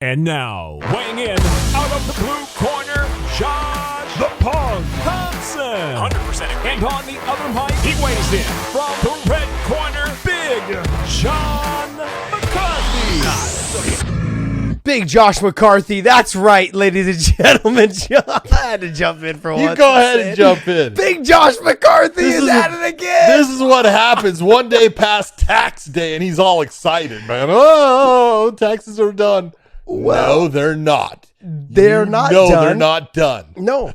And now, weighing in out of the blue corner, Josh the Punk Thompson. 100%. And on the other mic, he weighs in from the red corner, Big John McCarthy. Big Josh McCarthy. That's right, ladies and gentlemen. I had to jump in for once. You go ahead and jump in. Big Josh McCarthy is at it again. This is what happens one day past tax day, and he's all excited, man. Oh, taxes are done. Well, no, they're not. They're not no, done. They're not done. No.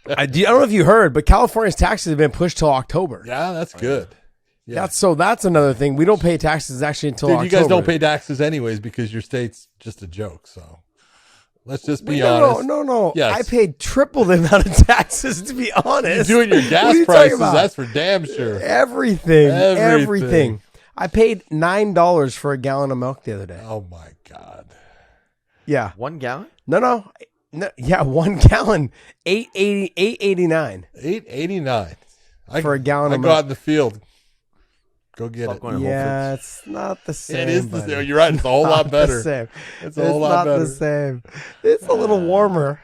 I don't know if you heard, but California's taxes have been pushed till October. Yeah, that's good. Yeah. That's another thing. We don't pay taxes actually until October. You guys don't pay taxes anyways because your state's just a joke. So let's just be honest. No. Yes. I paid triple the amount of taxes, to be honest. You're doing your gas prices. That's for damn sure. Everything. I paid $9 for a gallon of milk the other day. Oh my God. Yeah. 1 gallon? No. Yeah, 1 gallon. $8.89. $8.89 for a gallon of milk. I go out in the field. Go get it. Yeah, it's not the same. It is the same. You're right. It's a whole lot better. It's a whole lot better. It's not the same. It's a little warmer.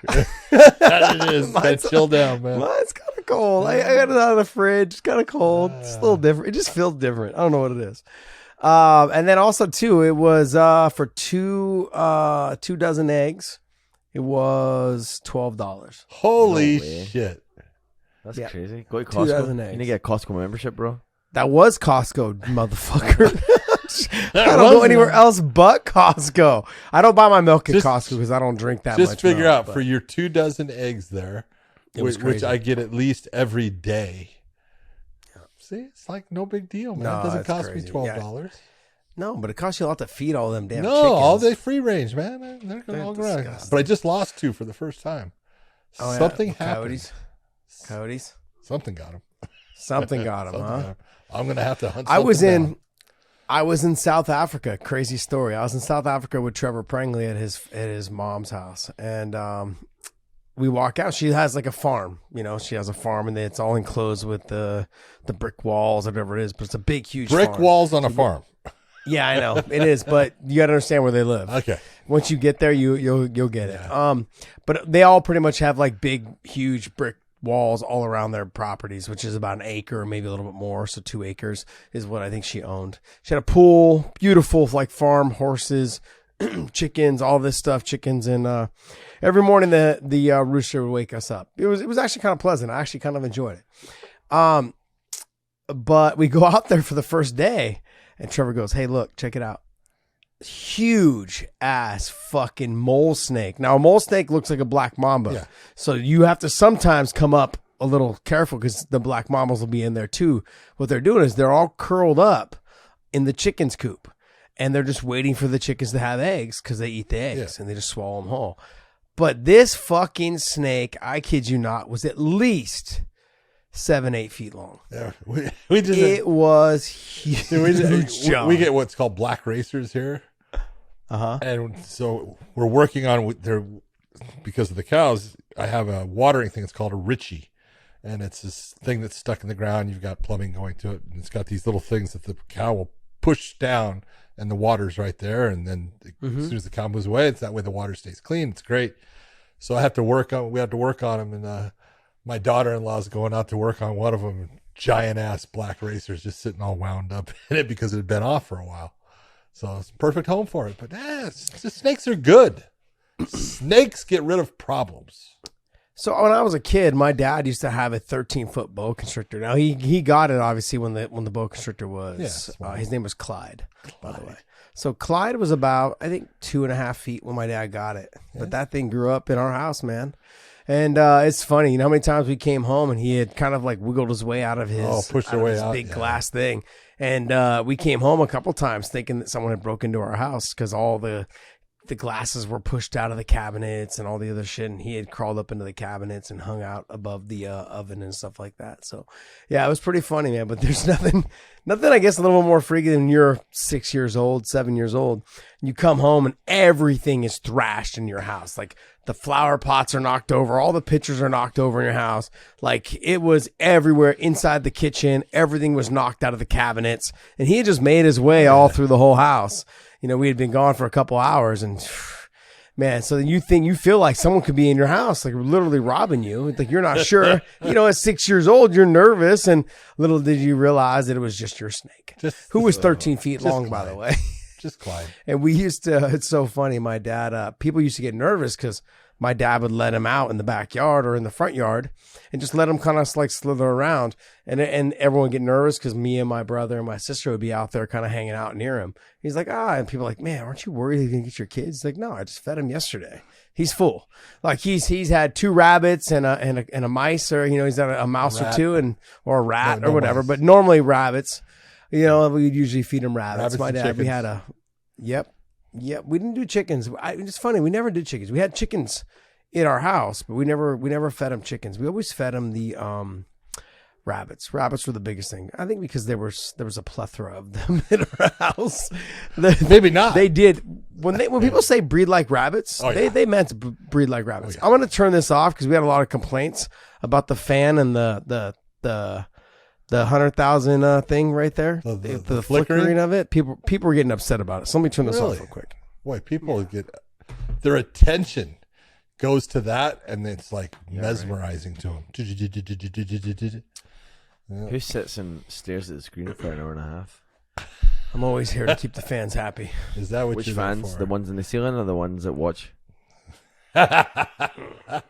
That it is. That chill down, man. Mine's kind of cold. I got it out of the fridge. It's kind of cold. It's a little different. It just feels different. I don't know what it is. And then also too, it was for two dozen eggs. It was $12. Holy shit! That's crazy. Go to 2 dozen Costco. eggs. You need to get a Costco membership, bro. That was Costco, motherfucker. I don't go anywhere else but Costco. I don't buy my milk at Costco because I don't drink that much. Just figure out for your 2 dozen eggs there, which I get at least every day. See, it's like no big deal, man. It doesn't cost me $12. Yeah. No, but it costs you a lot to feed all them damn chickens. No, all day free range, man. They're going all around. But I just lost 2 for the first time. Oh, Something happened. Coyotes. Something got them. Something got them, huh? I'm gonna have to hunt. I was in South Africa. Crazy story. I was in South Africa with Trevor Prangley at his mom's house, and we walk out. She has like a farm. You know, she has a farm, and it's all enclosed with the brick walls, whatever it is. But it's a big, huge brick farm. walls on a farm. Yeah, I know it is, but you got to understand where they live. Okay. Once you get there, you'll get it. But they all pretty much have like big, huge brick walls all around their properties, which is about an acre, maybe a little bit more. So 2 acres is what I think she owned. She had a pool, beautiful, like farm, horses, chickens, all this stuff, chickens. And every morning the rooster would wake us up. It was actually kind of pleasant. I actually kind of enjoyed it. But we go out there for the first day and Trevor goes, "Hey, look, check it out. Huge ass fucking mole snake." Now a mole snake looks like a black mamba. Yeah. So you have to sometimes come up a little careful because the black mambas will be in there too. What they're doing is they're all curled up in the chicken's coop and they're just waiting for the chickens to have eggs because they eat the eggs and they just swallow them whole. But this fucking snake, I kid you not, was at least 7-8 feet long. Yeah, it was huge. We get what's called black racers here. And so we're working on their, because of the cows, I have a watering thing. It's called a Ritchie. And it's this thing that's stuck in the ground. You've got plumbing going to it. And it's got these little things that the cow will push down and the water's right there. And then as soon as the cow moves away, it's that way the water stays clean. It's great. So we have to work on them. And my daughter-in-law is going out to work on one of them. Giant ass black racers just sitting all wound up in it because it had been off for a while. So it's a perfect home for it. But snakes are good. Snakes get rid of problems. So when I was a kid, my dad used to have a 13-foot boa constrictor. Now he got it obviously when the boa constrictor was. His name was Clyde, by the way. So Clyde was about, I think, 2.5 feet when my dad got it. Yeah. But that thing grew up in our house, man. And it's funny, you know how many times we came home and he had kind of like wiggled his way out of his, big glass thing. And we came home a couple times thinking that someone had broken into our house because all the glasses were pushed out of the cabinets and all the other shit. And he had crawled up into the cabinets and hung out above the oven and stuff like that. So yeah, it was pretty funny, man. But there's nothing, I guess, a little more freaky than you're 6 years old, 7 years old. You come home and everything is thrashed in your house. Like the flower pots are knocked over. All the pitchers are knocked over in your house. Like it was everywhere inside the kitchen. Everything was knocked out of the cabinets. And he had just made his way all through the whole house. You know, we had been gone for a couple hours and Man, so you feel like someone could be in your house, like literally robbing you. Like you're not sure. At 6 years old, you're nervous, and little did you realize that it was just your snake, who was 13 feet long, by the way. Just Clyde. And we used to. It's so funny. My dad. People used to get nervous because my dad would let him out in the backyard or in the front yard, and just let him kind of like slither around, and everyone would get nervous because me and my brother and my sister would be out there kind of hanging out near him. He's like, and people are like, man, aren't you worried he's gonna get your kids? He's like, no, I just fed him yesterday. He's full. Like he's had 2 rabbits and a mice, or he's had a mouse or 2 or a rat or whatever. Mice. But normally rabbits, we usually feed him rabbits. My dad, we had yep. We didn't do chickens. It's funny. We never did chickens. We had chickens in our house, but we never fed them chickens. We always fed them the rabbits. Rabbits were the biggest thing. I think because there was a plethora of them in our house. Maybe not. They did when people say breed like rabbits. They meant breed like rabbits. I'm going to turn this off because we had a lot of complaints about the fan and the 100,000 thing right there. The flickering of it. People were getting upset about it. So let me turn this off real quick. Boy, people get their attention goes to that, and it's like mesmerizing to them. Who sits and stares at the screen for an hour and a half? I'm always here to keep the fans happy. Is that what Which you're fans? for? The ones in the ceiling or the ones that watch? Podcast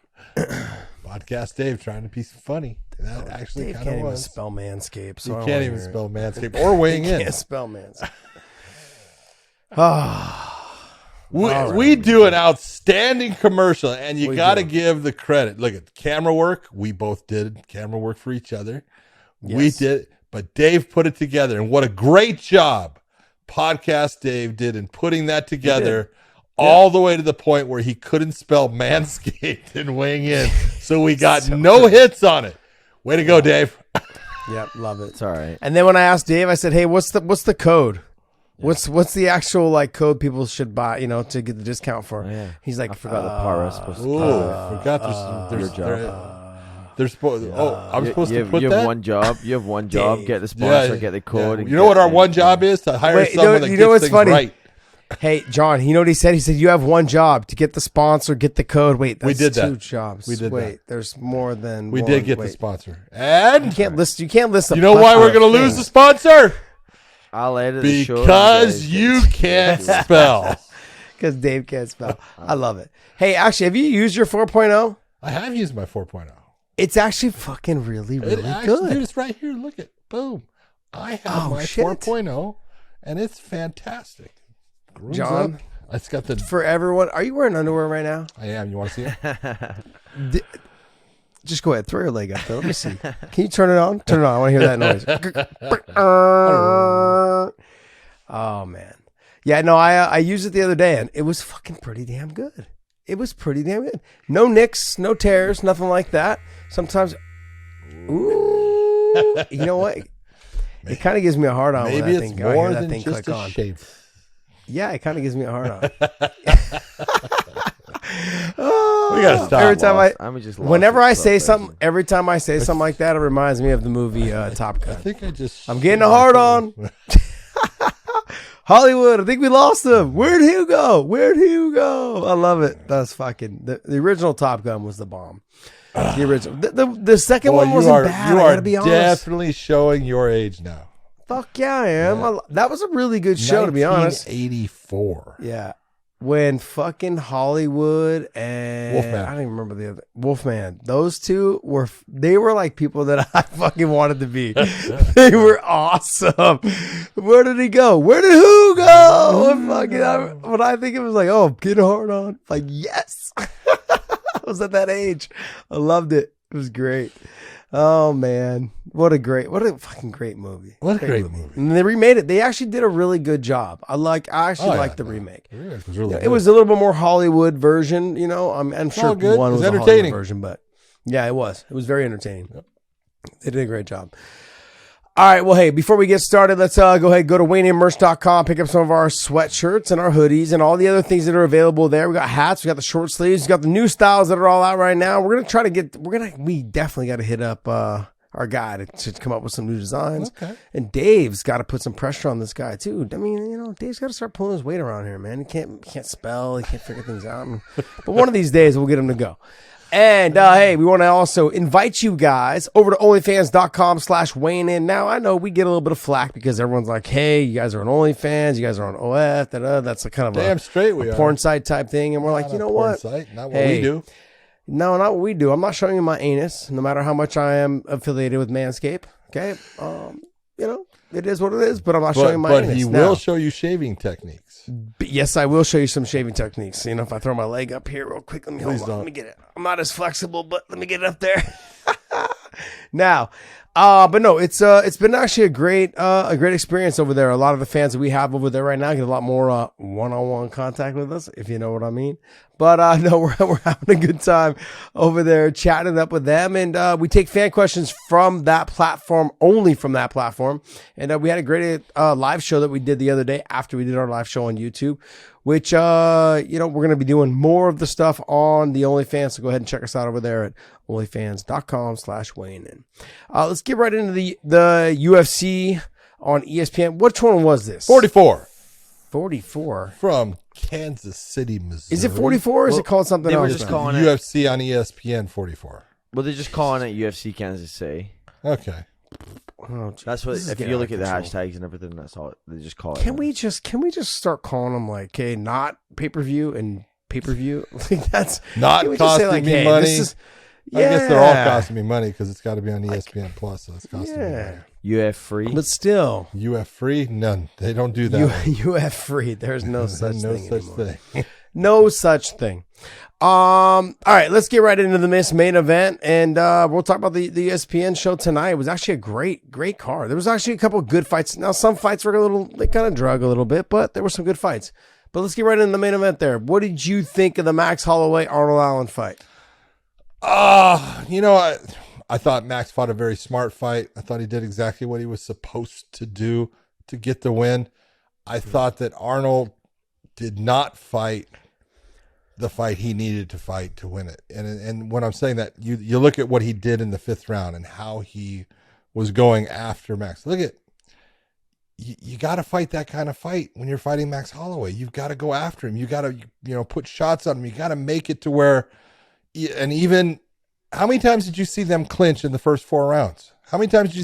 Dave trying to be funny. That actually kind of was. Can't even spell manscape. So you can't even spell manscape or weighing in. Can't spell manscape. We do an outstanding commercial, and you got to give the credit. Look at camera work. We both did camera work for each other. Yes. We did, but Dave put it together, and what a great job Podcast Dave did in putting that together all the way to the point where he couldn't spell manscaped and weighing in. So we got no hits on it. Way to go, Dave. Yep, love it. It's all right. And then when I asked Dave, I said, "Hey, what's the code? Yeah. What's the actual code people should buy, to get the discount for?" Oh, yeah. He's like, I forgot the power I was supposed to forgot there's your job. They're supposed. I'm supposed to put you that. Have one job. You have one job. Dave. Get the sponsor. Get the code. Yeah. You know what our one job is? To hire someone that gets what's things funny? right. Hey, John, you know what he said? He said, you have one job to get the sponsor, get the code. Wait, that's we did that. 2 jobs. We did Wait, that. There's more than we one. did get the sponsor. And you can't list. You can't list. You know why we're going to lose the sponsor? I'll edit the show. Because you can't spell. Because Dave can't spell. I love it. Hey, actually, have you used your 4.0? I have used my 4.0. It's actually fucking really good. Dude, it's right here. Look at boom. I have my 4.0, and it's fantastic. Grooms John, up. It's got the for everyone. Are you wearing underwear right now? I am. You want to see it? Just go ahead. Throw your leg up there. Let me see. Can you turn it on? Turn it on. I want to hear that noise. Oh, man. Yeah, no, I used it the other day, and it was fucking pretty damn good. It was pretty damn good. No nicks, no tears, nothing like that. Sometimes, ooh, you know what? It kind of gives me a hard on when I think more than just click on. Shape. Yeah, it kind of gives me a hard on. We gotta stop. Every time whenever I say something, every time I say something like that, it reminds me of the movie Top Gun. I'm getting a hard on. Hollywood, I think we lost him. Where'd he go? I love it. That's fucking the original Top Gun was the bomb. The original, the second one wasn't bad. I gotta be honest. Definitely showing your age now. Fuck yeah, I am. Yeah. That was a really good show, to be honest. 1984. Yeah. When fucking Hollywood and Wolfman. I don't even remember the other Wolfman. Those two were like people that I fucking wanted to be. They were awesome. Where did he go? Where did who go? When I think it was like, oh, get hard on. Like, yes. I was at that age. I loved it. It was great. Oh man, what a fucking great movie! What a great movie! And they remade it. They actually did a really good job. I actually liked the remake. The remake was really good. It was a little bit more Hollywood version. I'm sure one was a Hollywood version, but yeah, it was. It was very entertaining. Yep. They did a great job. All right, well, hey, before we get started, let's go ahead, go to WayneMerch.com, pick up some of our sweatshirts and our hoodies and all the other things that are available there. We got hats, we got the short sleeves, we got the new styles that are all out right now. We definitely got to hit up our guy to come up with some new designs. Okay. And Dave's got to put some pressure on this guy too. I mean, Dave's got to start pulling his weight around here, man. He can't spell. He can't figure things out. But one of these days we'll get him to go. And, hey, we want to also invite you guys over to onlyfans.com/weighing in. Now, I know we get a little bit of flack because everyone's like, hey, you guys are on OnlyFans. You guys are on OF. That's a kind of Damn straight we a are. porn site type thing. And we're like, Not you know a porn what? Site, not what we do. No, not what we do. I'm not showing you my anus, no matter how much I am affiliated with Manscaped. Okay? It is what it is, but I'm not showing you my anus. But he will show you shaving techniques. Yes, I will show you some shaving techniques. If I throw my leg up here real quick, Please don't. Let me get it. I'm not as flexible, but let me get it up there. Now, but no, it's been actually a great experience over there. A lot of the fans that we have over there right now get a lot more one-on-one contact with us, if you know what I mean. But no, we're having a good time over there chatting up with them, and we take fan questions from that platform, only from that platform. And we had a great live show that we did the other day after we did our live show on YouTube, which we're going to be doing more of the stuff on the OnlyFans. So go ahead and check us out over there at onlyfans.com/weighing in. Let's get right into the UFC on ESPN. Which one was this? 44. 44 from Kansas City, Missouri. Is it 44 or is it called something they else? were just now? calling it. UFC on ESPN 44. Well, they're just calling it UFC Kansas City. Okay. Oh, That's what. this is If getting you out look of at the control. hashtags and everything, that's all they just call it. Can we just start calling them like, okay, not pay-per-view and pay-per-view? Like that's Not can we just say, costing like, me hey, money. this is- I guess they're all Yeah. costing me money because it's got to be on ESPN Plus, so it's costing me money. UF free. But still, UF free? None. They don't do that. UF free. There's no such no thing such anymore. thing. No such thing. All right, let's get right into the main event, and we'll talk about the ESPN show tonight. It was actually a great card. There was actually a couple of good fights. Now, some fights were they kind of drug a little bit, but there were some good fights. But let's get right into the main event there. What did you think of the Max Holloway Arnold Allen fight? I thought Max fought a very smart fight. I thought he did exactly what he was supposed to do to get the win. I thought that Arnold did not fight the fight he needed to fight to win it. And when I'm saying that, you look at what he did in the 5th round and how he was going after Max. Look at, you got to fight that kind of fight when you're fighting Max Holloway. You've got to go after him. You got to, put shots on him. You got to make it to where, and even, how many times did you see them clinch in the first 4 rounds? How many takedowns did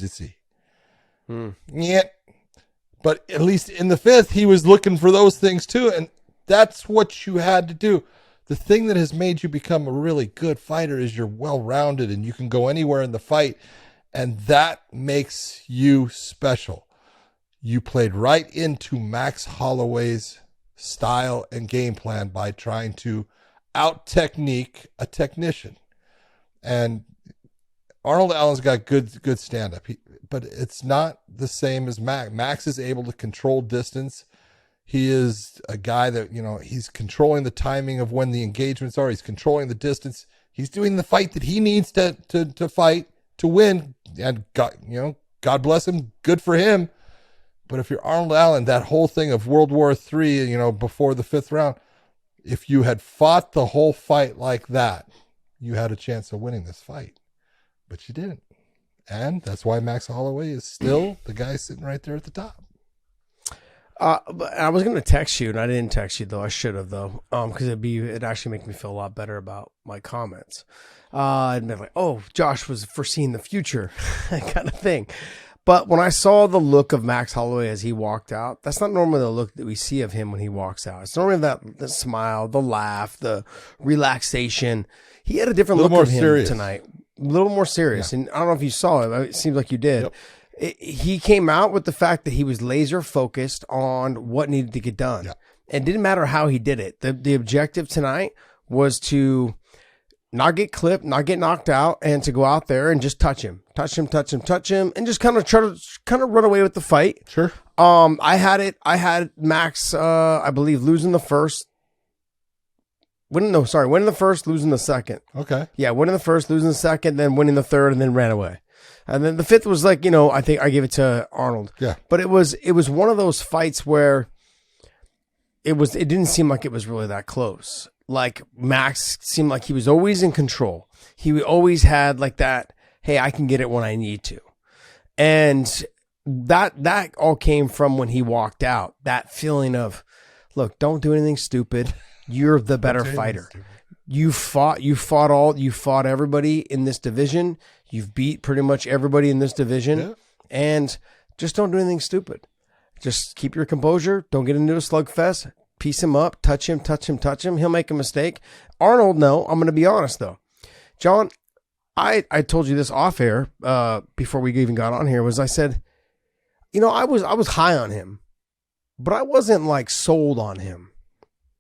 you see? Yeah. But at least in the 5th, he was looking for those things too. And that's what you had to do. The thing that has made you become a really good fighter is you're well-rounded and you can go anywhere in the fight. And that makes you special. You played right into Max Holloway's style and game plan by trying to out-technique a technician. And Arnold Allen's got good stand-up, but it's not the same as Max. Max is able to control distance. He is a guy that, he's controlling the timing of when the engagements are. He's controlling the distance. He's doing the fight that he needs to fight to win. And God bless him. Good for him. But if you're Arnold Allen, that whole thing of World War III, before the 5th round, if you had fought the whole fight like that, you had a chance of winning this fight. But you didn't. And that's why Max Holloway is still the guy sitting right there at the top. But I was going to text you, and I didn't text you, though. I should have, though, because it'd actually make me feel a lot better about my comments. I'd be like, oh, Josh was foreseeing the future, that kind of thing. But when I saw the look of Max Holloway as he walked out, that's not normally the look that we see of him when he walks out. It's normally the smile, the laugh, the relaxation. He had a different look of him serious tonight. A little more serious. Yeah. And I don't know if you saw it. It seems like you did. Yep. He came out with the fact that he was laser focused on what needed to get done. Yeah. It didn't matter how he did it. The objective tonight was to not get clipped, not get knocked out, and to go out there and just touch him, and just kind of try to run away with the fight. Sure. I had Max, I believe, losing the first. Winning the first, losing the second. Okay. Yeah, winning the first, losing the second, then winning the third, and then ran away. And then the 5th was like, I think I gave it to Arnold. Yeah. But it was one of those fights where it didn't seem like it was really that close. Like Max seemed like he was always in control. He always had like that hey, I can get it when I need to. And that all came from when he walked out. That feeling of, look, don't do anything stupid. You're the better fighter. You fought everybody in this division. You've beat pretty much everybody in this division. And just don't do anything stupid. Just keep your composure. Don't get into a slugfest. Piece him up. Touch him. He'll make a mistake. Arnold, no. I'm going to be honest, though. John, I told you this off air before we even got on here, was I said, I was high on him, but I wasn't like sold on him.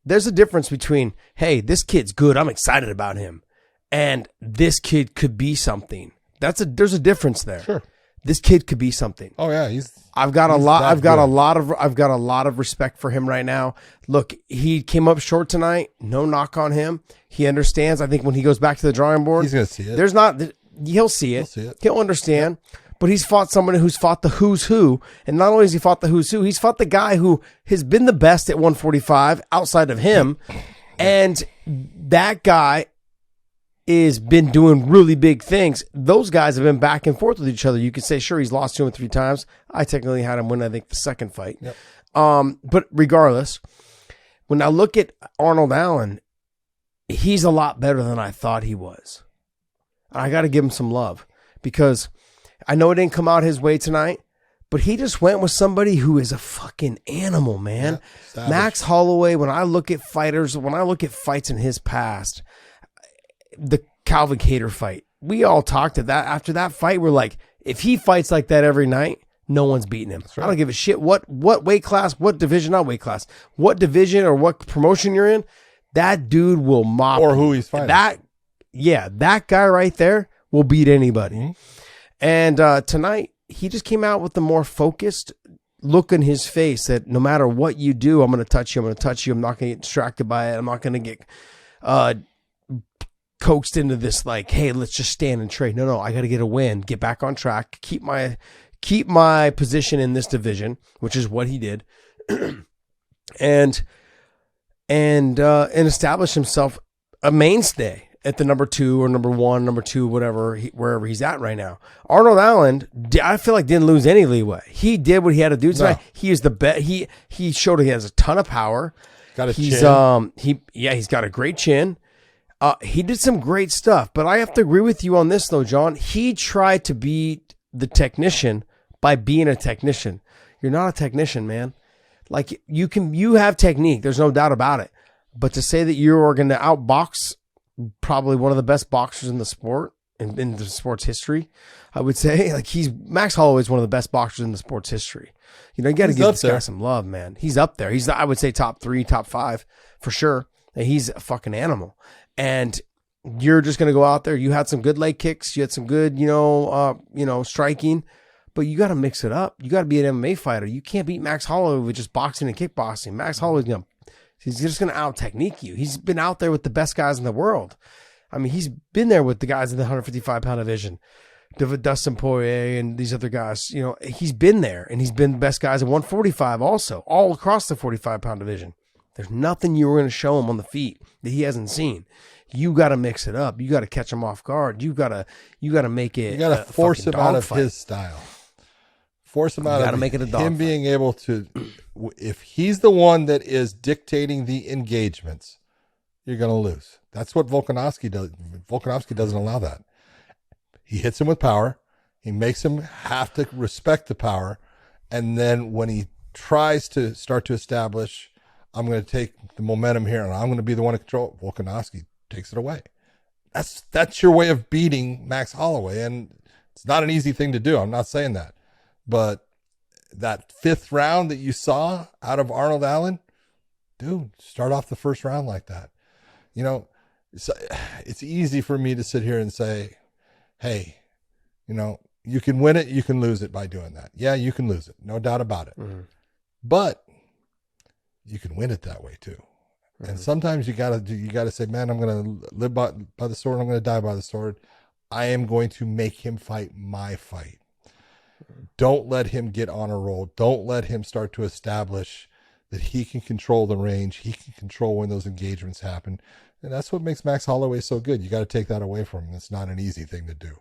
There's a difference between, hey, this kid's good, I'm excited about him, and this kid could be something. There's a difference there. Sure. This kid could be something. Oh yeah, I've got a lot of respect for him right now. Look, he came up short tonight. No knock on him. He understands. I think when he goes back to the drawing board, he's going to see it. He'll see it. He'll understand. Yeah. But he's fought somebody who's fought the who's who, and not only has he fought the who's who, he's fought the guy who has been the best at 145 outside of him, and that guy is been doing really big things. Those guys have been back and forth with each other. You could say, sure, he's lost 2 or 3 times. I technically had him win, I think, the second fight. Yep. But regardless, when I look at Arnold Allen, he's a lot better than I thought he was. I got to give him some love because I know it didn't come out his way tonight, but he just went with somebody who is a fucking animal, man. Yeah, Max Holloway, when I look at fights in his past, the Calvin Kattar fight, we all talked at that. After that fight, we're like, if he fights like that every night, no one's beating him. Right. I don't give a shit what weight class, what division, not weight class, what division or what promotion you're in. That dude will mop. Or who he's fighting. That guy right there will beat anybody. Mm-hmm. And tonight, he just came out with the more focused look in his face that no matter what you do, I'm going to touch you. I'm not going to get distracted by it. I'm not going to get coaxed into this like, hey, let's just stand and trade. No, I got to get a win, get back on track, keep my position in this division, which is what he did, and establish himself a mainstay at the number 2 or number 1, number 2, whatever, wherever he's at right now. Arnold Allen, I feel like didn't lose any leeway. He did what he had to do tonight. No. He is the best. He showed he has a ton of power. Got a chin. He's got a great chin. He did some great stuff, but I have to agree with you on this though, John. He tried to be the technician by being a technician. You're not a technician, man. Like you have technique. There's no doubt about it. But to say that you're going to outbox probably one of the best boxers in the sport, in the sport's history, I would say, like Max Holloway is one of the best boxers in the sport's history. You got to give this guy some love, man. He's up there. I would say top 3, top 5 for sure. He's a fucking animal. And you're just going to go out there. You had some good leg kicks. You had some good, striking, but you got to mix it up. You got to be an MMA fighter. You can't beat Max Holloway with just boxing and kickboxing. Max Holloway's he's just going to out technique you. He's been out there with the best guys in the world. I mean, he's been there with the guys in the 155-pound division, Dustin Poirier and these other guys. He's been there, and he's been the best guys at 145 also, all across the 45-pound division. There's nothing you were going to show him on the feet that he hasn't seen. You got to mix it up. You got to catch him off guard. You got to make it. You got to force him out of his style. Force him out of make it a dog him fight. Being able to. If he's the one that is dictating the engagements, you're going to lose. That's what Volkanovski does. Volkanovski doesn't allow that. He hits him with power. He makes him have to respect the power, and then when he tries to start to establish, I'm going to take the momentum here, and I'm going to be the one to control it, Volkanovski takes it away. That's your way of beating Max Holloway, and it's not an easy thing to do. I'm not saying that. But that 5th round that you saw out of Arnold Allen, dude, start off the first round like that. It's easy for me to sit here and say, hey, you can win it, you can lose it by doing that. Yeah, you can lose it. No doubt about it. Mm-hmm. But you can win it that way too. Mm-hmm. And sometimes you gotta say, man, I'm gonna live by the sword. I'm gonna die by the sword. I am going to make him fight my fight. Mm-hmm. Don't let him get on a roll. Don't let him start to establish that he can control the range. He can control when those engagements happen. And that's what makes Max Holloway so good. You got to take that away from him. It's not an easy thing to do.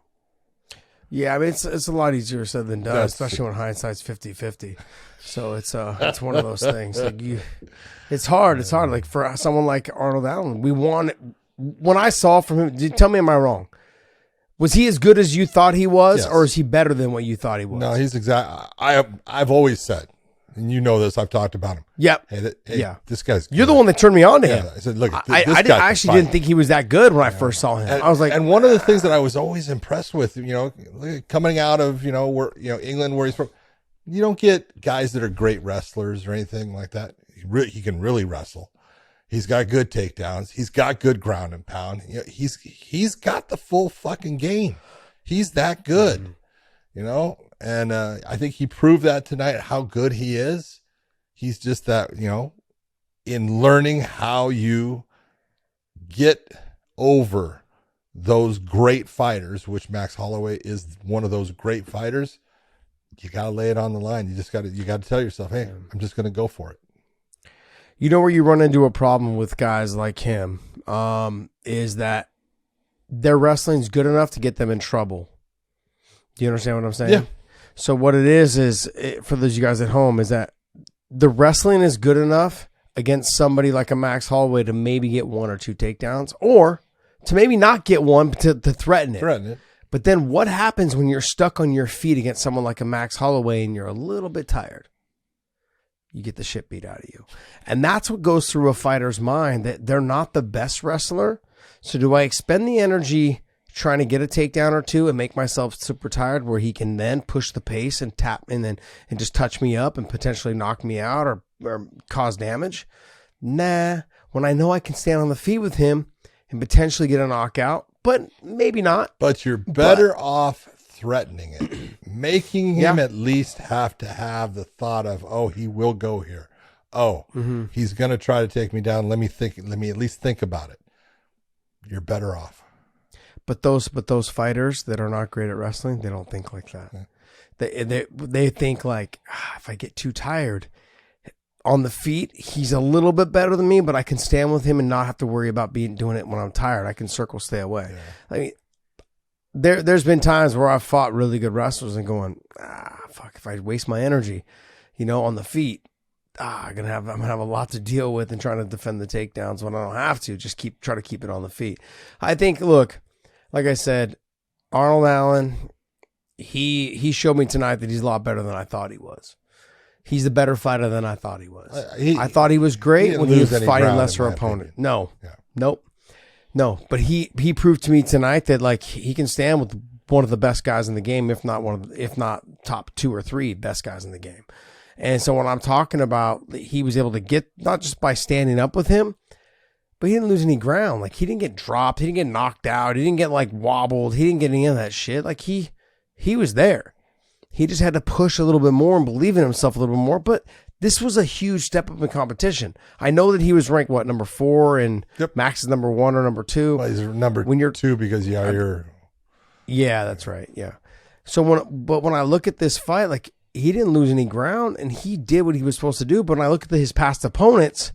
Yeah, I mean, it's a lot easier said than done, That's- especially when hindsight's 50-50. So it's one of those things. Like it's hard. It's hard. Like for someone like Arnold Allen, when I saw from him, tell me, am I wrong? Was he as good as you thought he was, Yes. or is he better than what you thought he was? No, he's I've always said, and you know this, I've talked about him. Yep. Hey, Yeah. this guy's You're good. the one that turned me on to him. Yeah, I said, look, I actually didn't think he was that good when I first saw him. And, I was like, and one of the things that I was always impressed with, coming out of, where, England, where he's from, you don't get guys that are great wrestlers or anything like that. He can really wrestle. He's got good takedowns. He's got good ground and pound. He's got the full fucking game. He's that good, and I think he proved that tonight, how good he is. He's just that, in learning how you get over those great fighters, which Max Holloway is one of those great fighters. You got to lay it on the line. You got to tell yourself, hey, I'm just going to go for it. You know where you run into a problem with guys like him is that their wrestling's good enough to get them in trouble. Do you understand what I'm saying? Yeah. So what it is for those of you guys at home, is that the wrestling is good enough against somebody like a Max Holloway to maybe get 1 or 2 takedowns, or to maybe not get one, but to threaten it. But then what happens when you're stuck on your feet against someone like a Max Holloway and you're a little bit tired? You get the shit beat out of you. And that's what goes through a fighter's mind, that they're not the best wrestler. So do I expend the energy trying to get a takedown or two and make myself super tired where he can then push the pace and tap and just touch me up and potentially knock me out or cause damage? Nah. When I know I can stand on the feet with him and potentially get a knockout, but maybe not. But you're better off threatening it, making him at least have to have the thought of, oh, he will go here. Oh, he's going to try to take me down. Let me at least think about it. You're better off. But those fighters that are not great at wrestling, they don't think like that. Yeah. They think like, if I get too tired on the feet, he's a little bit better than me, but I can stand with him and not have to worry about doing it when I'm tired. I can stay away. Yeah. I mean, there's been times where I've fought really good wrestlers and going, fuck, if I waste my energy, on the feet, I'm gonna have a lot to deal with and trying to defend the takedowns when I don't have to. Just try to keep it on the feet. I think, look, like I said, Arnold Allen, he showed me tonight that he's a lot better than I thought he was. He's a better fighter than I thought he was. I thought he was great when he was fighting lesser opponent. No, nope. No, but he proved to me tonight that like he can stand with one of the best guys in the game, if not top 2 or 3 best guys in the game. And so when I'm talking about, he was able to get, not just by standing up with him, but he didn't lose any ground. Like, he didn't get dropped, he didn't get knocked out, he didn't get like wobbled, he didn't get any of that shit. Like, he was there. He just had to push a little bit more and believe in himself a little bit more. But this was a huge step up in competition. I know that he was ranked, number 4, and Max is number 1 or number 2. Well, he's number 2 because you're. Yeah, that's right. Yeah. So when I look at this fight, like, he didn't lose any ground and he did what he was supposed to do. But when I look at his past opponents,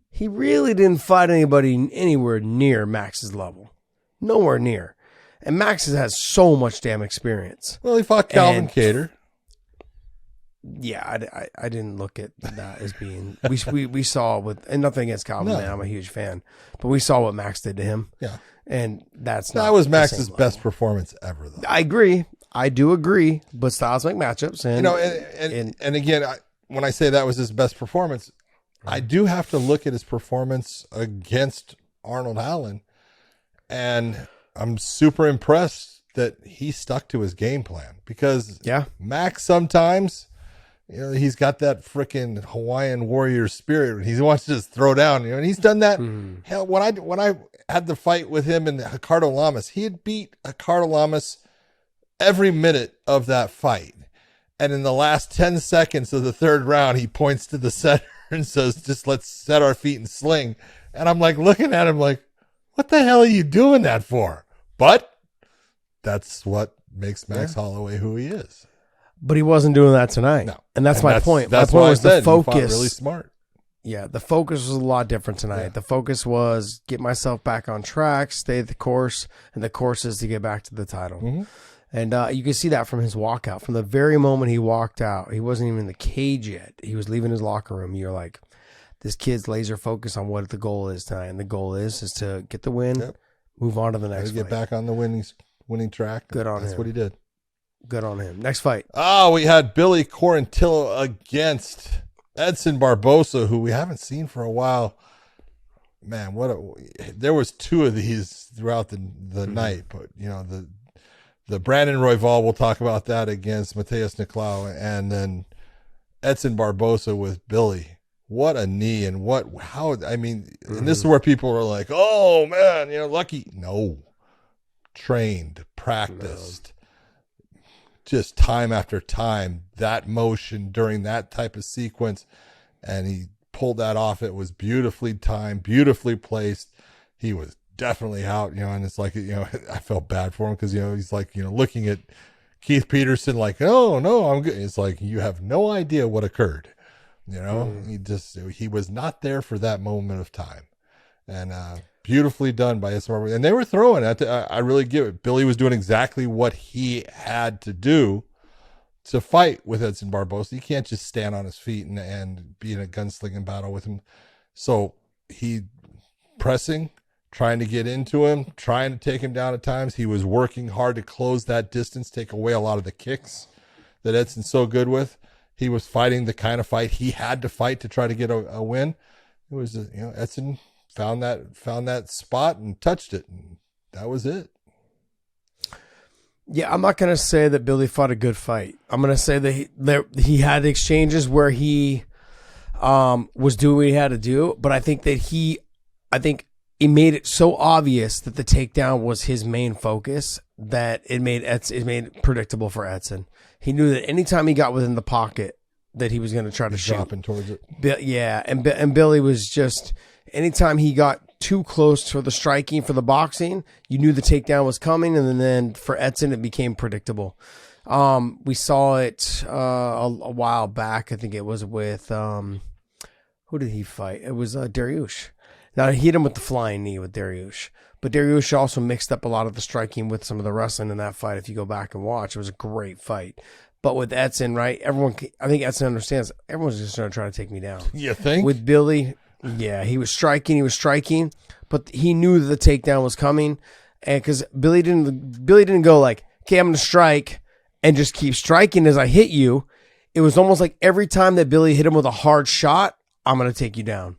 he really didn't fight anybody anywhere near Max's level. Nowhere near. And Max has so much damn experience. Well, he fought Calvin Kattar. Yeah, I didn't look at that as being. We saw and nothing against Calvin, man, I'm a huge fan, but we saw what Max did to him. Yeah, and that was Max's best performance ever, though. I agree. I do agree, but styles make matchups, and and again, when I say that was his best performance, I do have to look at his performance against Arnold Allen, and I'm super impressed that he stuck to his game plan, because Max sometimes, he's got that freaking Hawaiian warrior spirit. He wants to just throw down, and he's done that. Hell, when I had the fight with him and Ricardo Lamas, he had beat Ricardo Lamas every minute of that fight. And in the last 10 seconds of the third round, he points to the center and says, just let's set our feet and sling. And I'm like looking at him like, what the hell are you doing that for? But that's what makes Max Holloway who he is. But he wasn't doing that tonight. No. And that's my point. That's my point why was I said the focus. He fought really smart. Yeah, the focus was a lot different tonight. Yeah. The focus was get myself back on track, stay the course, and the course is to get back to the title. And you can see that from his walkout. From the very moment he walked out, he wasn't even in the cage yet. He was leaving his locker room. You're like, this kid's laser focused on what the goal is tonight. And the goal is to get the win, move on to the next fight. Get back on the winning track. Good on him. That's what he did. Good on him. Next fight. Oh, we had Billy Quarantillo against Edson Barbosa, who we haven't seen for a while. Man, there was two of these throughout the night, but the Brandon Royval, we'll talk about that against Mateus Nicolau, and then Edson Barbosa with Billy. What a knee, and and this is where people are like, oh man, lucky. No. Trained, practiced, just time after time, that motion during that type of sequence, and he pulled that off. It was beautifully timed, beautifully placed. He was definitely out, and it's like, I felt bad for him because, he's like, looking at Keith Peterson like, oh no, I'm good. It's like, you have no idea what occurred. He was not there for that moment of time. And beautifully done by Edson Barbosa. And they were throwing it. I really give it. Billy was doing exactly what he had to do to fight with Edson Barbosa. You can't just stand on his feet and be in a gunslinging battle with him. So he pressing, trying to get into him, trying to take him down at times. He was working hard to close that distance, take away a lot of the kicks that Edson's so good with. He was fighting the kind of fight he had to fight to try to get a win. It was, Edson found that spot and touched it, and that was it. Yeah, I'm not going to say that Billy fought a good fight. I'm going to say that he had exchanges where he was doing what he had to do, but I think that he made it so obvious that the takedown was his main focus that it made it predictable for Edson. He knew that anytime he got within the pocket that he was going to try to shoot. Dropping towards it. Yeah, and Billy was just, anytime he got too close for the striking, for the boxing, you knew the takedown was coming, and then for Edson, it became predictable. We saw it a while back. I think it was with, who did he fight? It was Dariush. Now, he hit him with the flying knee with Dariush. But Dariush also mixed up a lot of the striking with some of the wrestling in that fight. If you go back and watch, it was a great fight. But with Edson, right, I think Edson understands, everyone's just going to try to take me down. You think? With Billy, yeah, he was striking, but he knew that the takedown was coming. And because Billy didn't go like, okay, I'm going to strike and just keep striking as I hit you. It was almost like every time that Billy hit him with a hard shot, I'm going to take you down.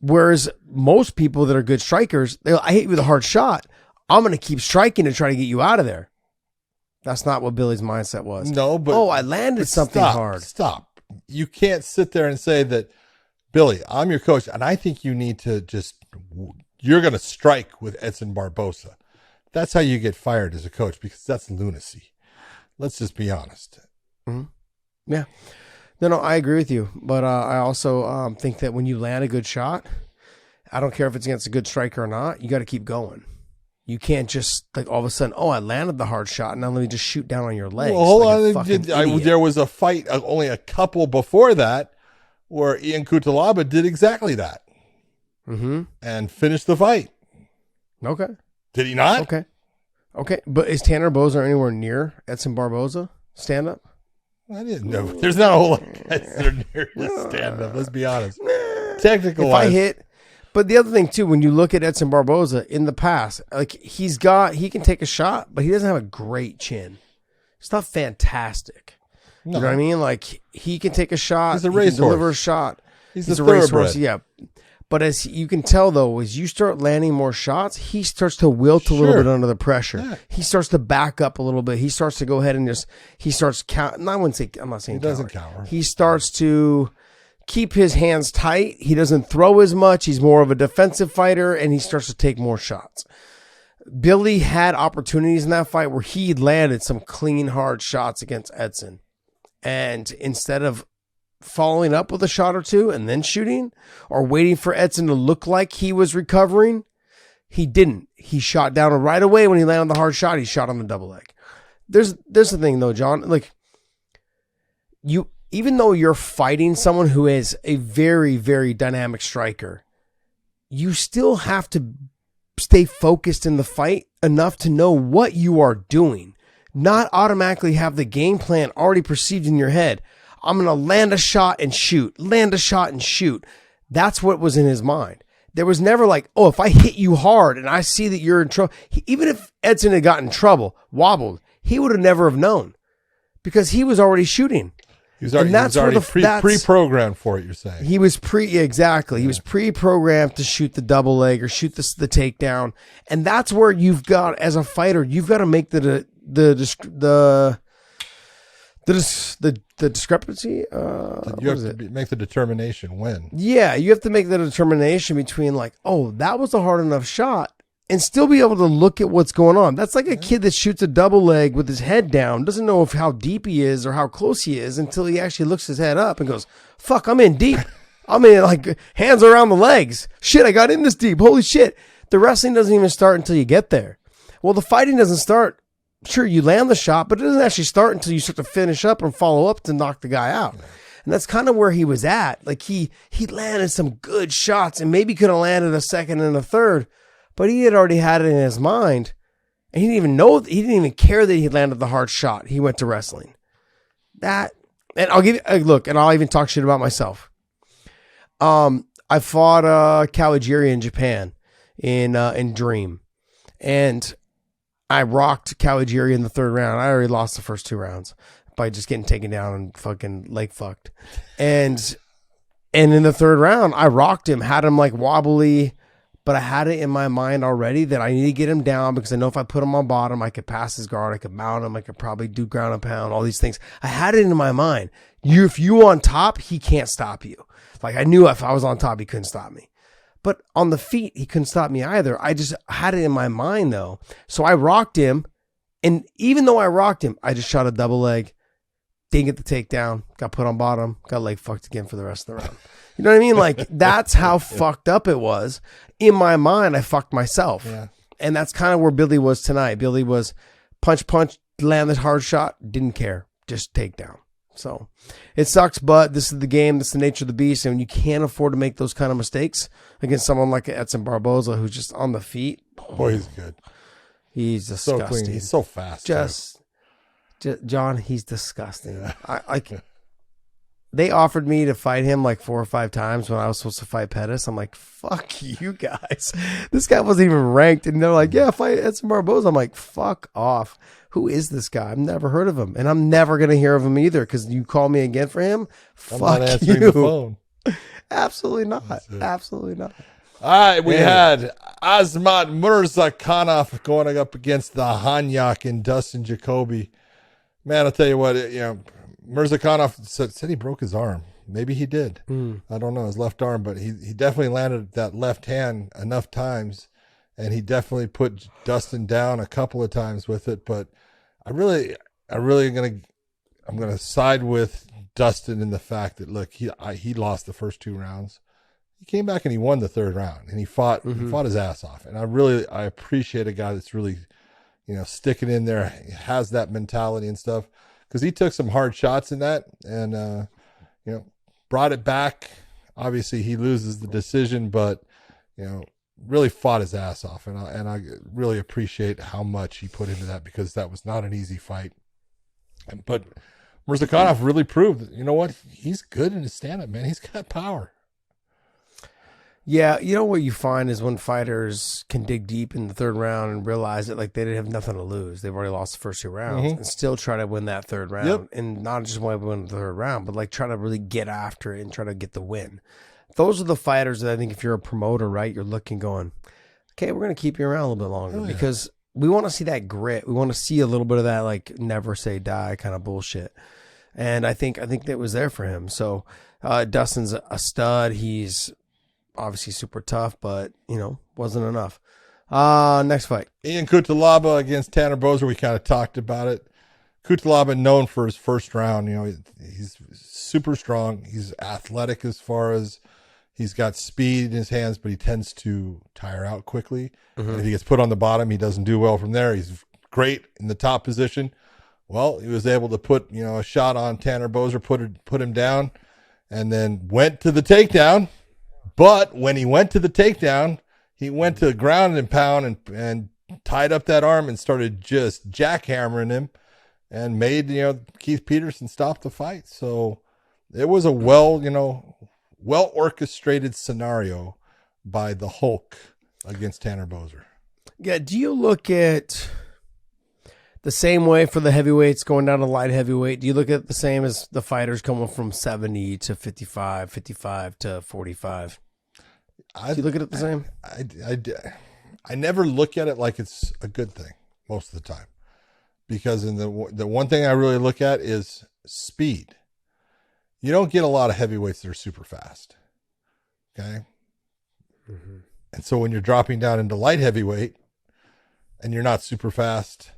Whereas most people that are good strikers, I hit you with a hard shot, I'm going to keep striking to try to get you out of there. That's not what Billy's mindset was. No, but I landed something hard. Stop. You can't sit there and say that, Billy, I'm your coach, and I think you need to you're going to strike with Edson Barbosa. That's how you get fired as a coach, because that's lunacy. Let's just be honest. Mm-hmm. Yeah. No, I agree with you. But I also think that when you land a good shot, I don't care if it's against a good striker or not, you got to keep going. You can't just, like, all of a sudden, I landed the hard shot, and now let me just shoot down on your legs. Well, hold on. There was a fight only a couple before that where Ian Cutelaba did exactly that. Mm-hmm. And finished the fight. Okay. Did he not? Okay. But is Tanner Bozer anywhere near Edson Barbosa? Stand up? I didn't know. There's not a whole lot of guys that are near to stand up. Let's be honest. Technical wise. If I hit. But the other thing, too, when you look at Edson Barbosa in the past, like, he can take a shot, but he doesn't have a great chin. It's not fantastic. No. You know what I mean? Like, he can take a shot. He's a racehorse. He can deliver a shot. He's a racehorse. Yeah. But as you can tell, though, as you start landing more shots, he starts to wilt a little bit under the pressure. Yeah. He starts to back up a little bit. He starts to go ahead and he starts I'm not saying he doesn't cower. He starts to keep his hands tight. He doesn't throw as much. He's more of a defensive fighter, and he starts to take more shots. Billy had opportunities in that fight where he landed some clean, hard shots against Edson. And instead of following up with a shot or two and then shooting, or waiting for Edson to look like he was recovering, he didn't. He shot down right away. When he landed the hard shot, he shot on the double leg. There's the thing, though, John. Like, even though you're fighting someone who is a very, very dynamic striker, you still have to stay focused in the fight enough to know what you are doing. not automatically have the game plan already perceived in your head. I'm going to land a shot and shoot, land a shot and shoot. That's what was in his mind. There was never like, oh, if I hit you hard and I see that you're in trouble, even if Edson had gotten in trouble, wobbled, he would have never have known because he was already shooting. He was already pre-programmed for it, you're saying. He was exactly. He was pre-programmed to shoot the double leg or shoot the takedown. And that's where you've got, as a fighter, you've got to make the discrepancy. You have to make the determination when. Yeah, you have to make the determination between like, oh, that was a hard enough shot, and still be able to look at what's going on. That's like a kid that shoots a double leg with his head down, doesn't know how deep he is or how close he is until he actually looks his head up and goes, fuck, I'm in deep. I'm in, like, hands around the legs. Shit, I got in this deep. Holy shit. The wrestling doesn't even start until you get there. Well, the fighting doesn't start. Sure, you land the shot, but it doesn't actually start until you start to finish up and follow up to knock the guy out. And that's kind of where he was at. Like, he landed some good shots and maybe could have landed a second and a third, but he had already had it in his mind, and he didn't even care that he landed the hard shot. He went to wrestling. And I'll give you a look, and I'll even talk shit about myself. I fought Kawajiri in Japan in Dream, and I rocked Kawajiri in the third round. I already lost the first 2 rounds by just getting taken down and fucking leg fucked. And in the third round, I rocked him, had him like wobbly, but I had it in my mind already that I need to get him down because I know if I put him on bottom, I could pass his guard, I could mount him, I could probably do ground and pound, all these things. I had it in my mind. If you on top, he can't stop you. Like, I knew if I was on top, he couldn't stop me. But on the feet, he couldn't stop me either. I just had it in my mind, though. So I rocked him. And even though I rocked him, I just shot a double leg. Didn't get the takedown. Got put on bottom. Got leg fucked again for the rest of the round. You know what I mean? Like, that's how fucked up it was. In my mind, I fucked myself. Yeah. And that's kind of where Billy was tonight. Billy was punch, land this hard shot. Didn't care. Just takedown. So it sucks, but this is the game. This is the nature of the beast. And you can't afford to make those kind of mistakes against someone like Edson Barboza, who's just on the feet. Boy, he's good. He's disgusting. So clean. He's so fast. Just John, he's disgusting. Yeah. They offered me to fight him like 4 or 5 times when I was supposed to fight Pettis. I'm like, fuck you guys. This guy wasn't even ranked. And they're like, yeah, fight Edson Barboza. I'm like, fuck off. Who is this guy? I've never heard of him. And I'm never going to hear of him either because you call me again for him. I'm not answering the phone. Absolutely not. Absolutely not. All right, we had Azmat Murzakanov going up against the Hanyak and Dustin Jacoby. Man, I'll tell you what, Murzakanov said he broke his arm. Maybe he did. I don't know, his left arm, but he definitely landed that left hand enough times, and he definitely put Dustin down a couple of times with it. But I'm gonna side with Dustin in the fact that look, he lost the first 2 rounds. He came back and he won the 3rd round, and he fought his ass off. And I appreciate a guy that's really, sticking in there, has that mentality and stuff. Because he took some hard shots in that and, brought it back. Obviously, he loses the decision, but, really fought his ass off. And I really appreciate how much he put into that because that was not an easy fight. But Murzakanov really proved that, you know what? He's good in his stand-up, man. He's got power. Yeah, what you find is when fighters can dig deep in the 3rd round and realize that like they didn't have nothing to lose. They've already lost the first 2 rounds and still try to win that 3rd round. Yep. And not just want to win the 3rd round, but like try to really get after it and try to get the win. Those are the fighters that I think if you're a promoter, right, you're looking going, okay, we're going to keep you around a little bit longer because we want to see that grit. We want to see a little bit of that like never say die kind of bullshit. And I think that was there for him. So Dustin's a stud. He's obviously super tough, but, wasn't enough. Next fight. Ian Cutelaba against Tanner Boser. We kind of talked about it. Cutelaba known for his first round. He's super strong. He's athletic as far as he's got speed in his hands, but he tends to tire out quickly. If he gets put on the bottom, he doesn't do well from there. He's great in the top position. Well, he was able to put, a shot on Tanner Boser, put him down, and then went to the takedown. But when he went to the takedown, he went to ground and pound and tied up that arm and started just jackhammering him and made, Keith Peterson stop the fight. So it was a well orchestrated scenario by the Hulk against Tanner Boser. Yeah. Do you look at the same way for the heavyweights going down to light heavyweight? Do you look at it the same as the fighters coming from 70 to 55, 55 to 45? Do you look at it the same? I never look at it like it's a good thing most of the time, because the one thing I really look at is speed. You don't get a lot of heavyweights that are super fast. Okay. Mm-hmm. And so when you're dropping down into light heavyweight and you're not super fast,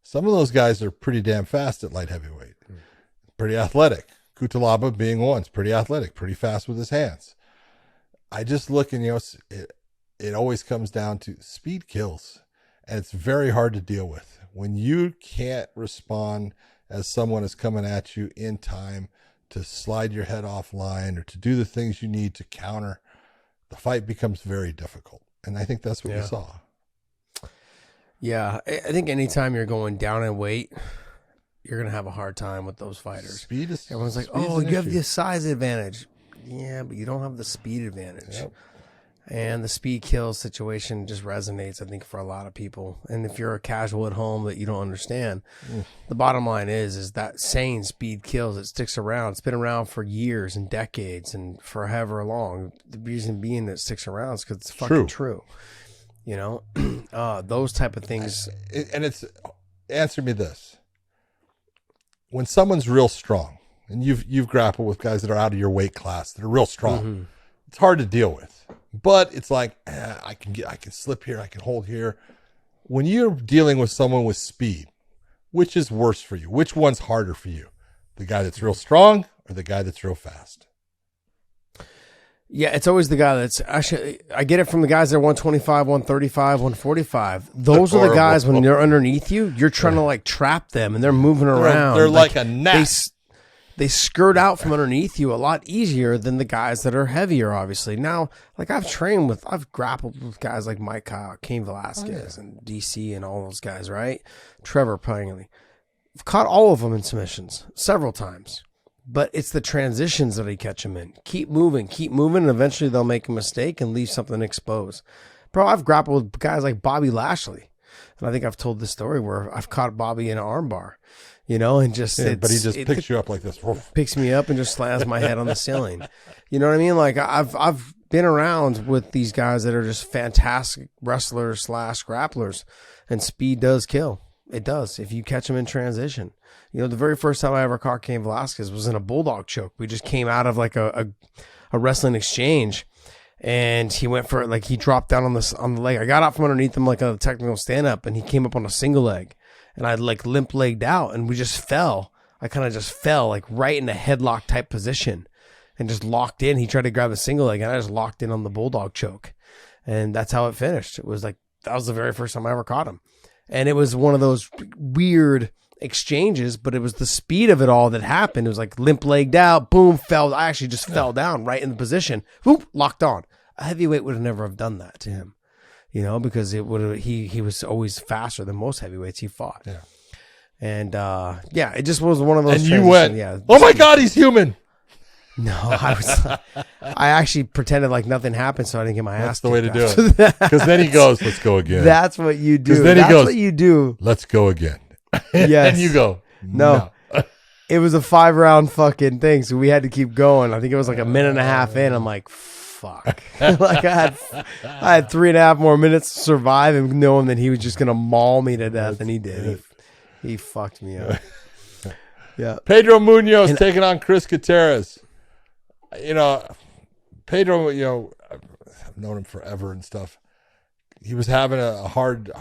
some of those guys are pretty damn fast at light heavyweight. Mm-hmm. Pretty athletic. Kutalaba being one, is pretty athletic, pretty fast with his hands. I just look and, it always comes down to speed kills, and it's very hard to deal with. When you can't respond as someone is coming at you in time to slide your head offline or to do the things you need to counter, the fight becomes very difficult. And I think that's what we saw. Yeah. I think anytime you're going down in weight, you're going to have a hard time with those fighters. Everyone's like, oh, you have the size advantage. Yeah, but you don't have the speed advantage. Yep. And the speed kills situation just resonates, I think, for a lot of people. And if you're a casual at home that you don't understand, the bottom line is that saying speed kills, it sticks around. It's been around for years and decades and forever long. The reason being that it sticks around is because it's fucking true. Those type of things. And it's, answer me this. When someone's real strong, and you've grappled with guys that are out of your weight class that are real strong, it's hard to deal with. But it's like, I can slip here, I can hold here. When you're dealing with someone with speed, which is worse for you? Which one's harder for you? The guy that's real strong or the guy that's real fast? Yeah, it's always the guy that's actually, I get it from the guys that are 125, 135, 145. Those are the guys when they're underneath you, you're trying to like trap them and they're moving around. They're like a gnat. They skirt out from underneath you a lot easier than the guys that are heavier, obviously. Now, like I've grappled with guys like Mike Kyle, Cain Velasquez, and DC and all those guys, right? Trevor Prangley. I've caught all of them in submissions several times. But it's the transitions that I catch them in. Keep moving, and eventually they'll make a mistake and leave something exposed. Bro, I've grappled with guys like Bobby Lashley. And I think I've told this story where I've caught Bobby in an arm bar. And just but he just picks you up like this. Picks me up and just slams my head on the ceiling. You know what I mean? Like I've been around with these guys that are just fantastic wrestlers / grapplers, and speed does kill. It does if you catch them in transition. The very first time I ever caught Cain Velasquez was in a bulldog choke. We just came out of like a wrestling exchange, and he went for it. Like he dropped down on the leg. I got out from underneath him like a technical stand up, and he came up on a single leg. And I like limp legged out, and we just fell. I kind of just fell like right in a headlock type position and just locked in. He tried to grab a single leg, and I just locked in on the bulldog choke. And that's how it finished. It was like, that was the very first time I ever caught him. And it was one of those weird exchanges, but it was the speed of it all that happened. It was like limp legged out, boom, fell. I actually just fell down right in the position. Whoop, locked on. A heavyweight would have never have done that to him. Because it would he was always faster than most heavyweights he fought. Yeah. And it just was one of those. And you went, oh my God, he's human. No, I actually pretended like nothing happened, so I didn't get my ass. That's the way to do it. Because then he goes, let's go again. That's what you do. Then That's he goes, what you do. Let's go again. Yes. And you go, no. It was a 5-round fucking thing, so we had to keep going. I think it was like a minute and a half in. I'm like, fuck. Like I had 3.5 more minutes to survive, and knowing that he was just gonna maul me to death, and he did. He fucked me up. Yeah. Pedro Munoz taking on Chris Gutierrez. Pedro, I've known him forever and stuff. He was having a hard,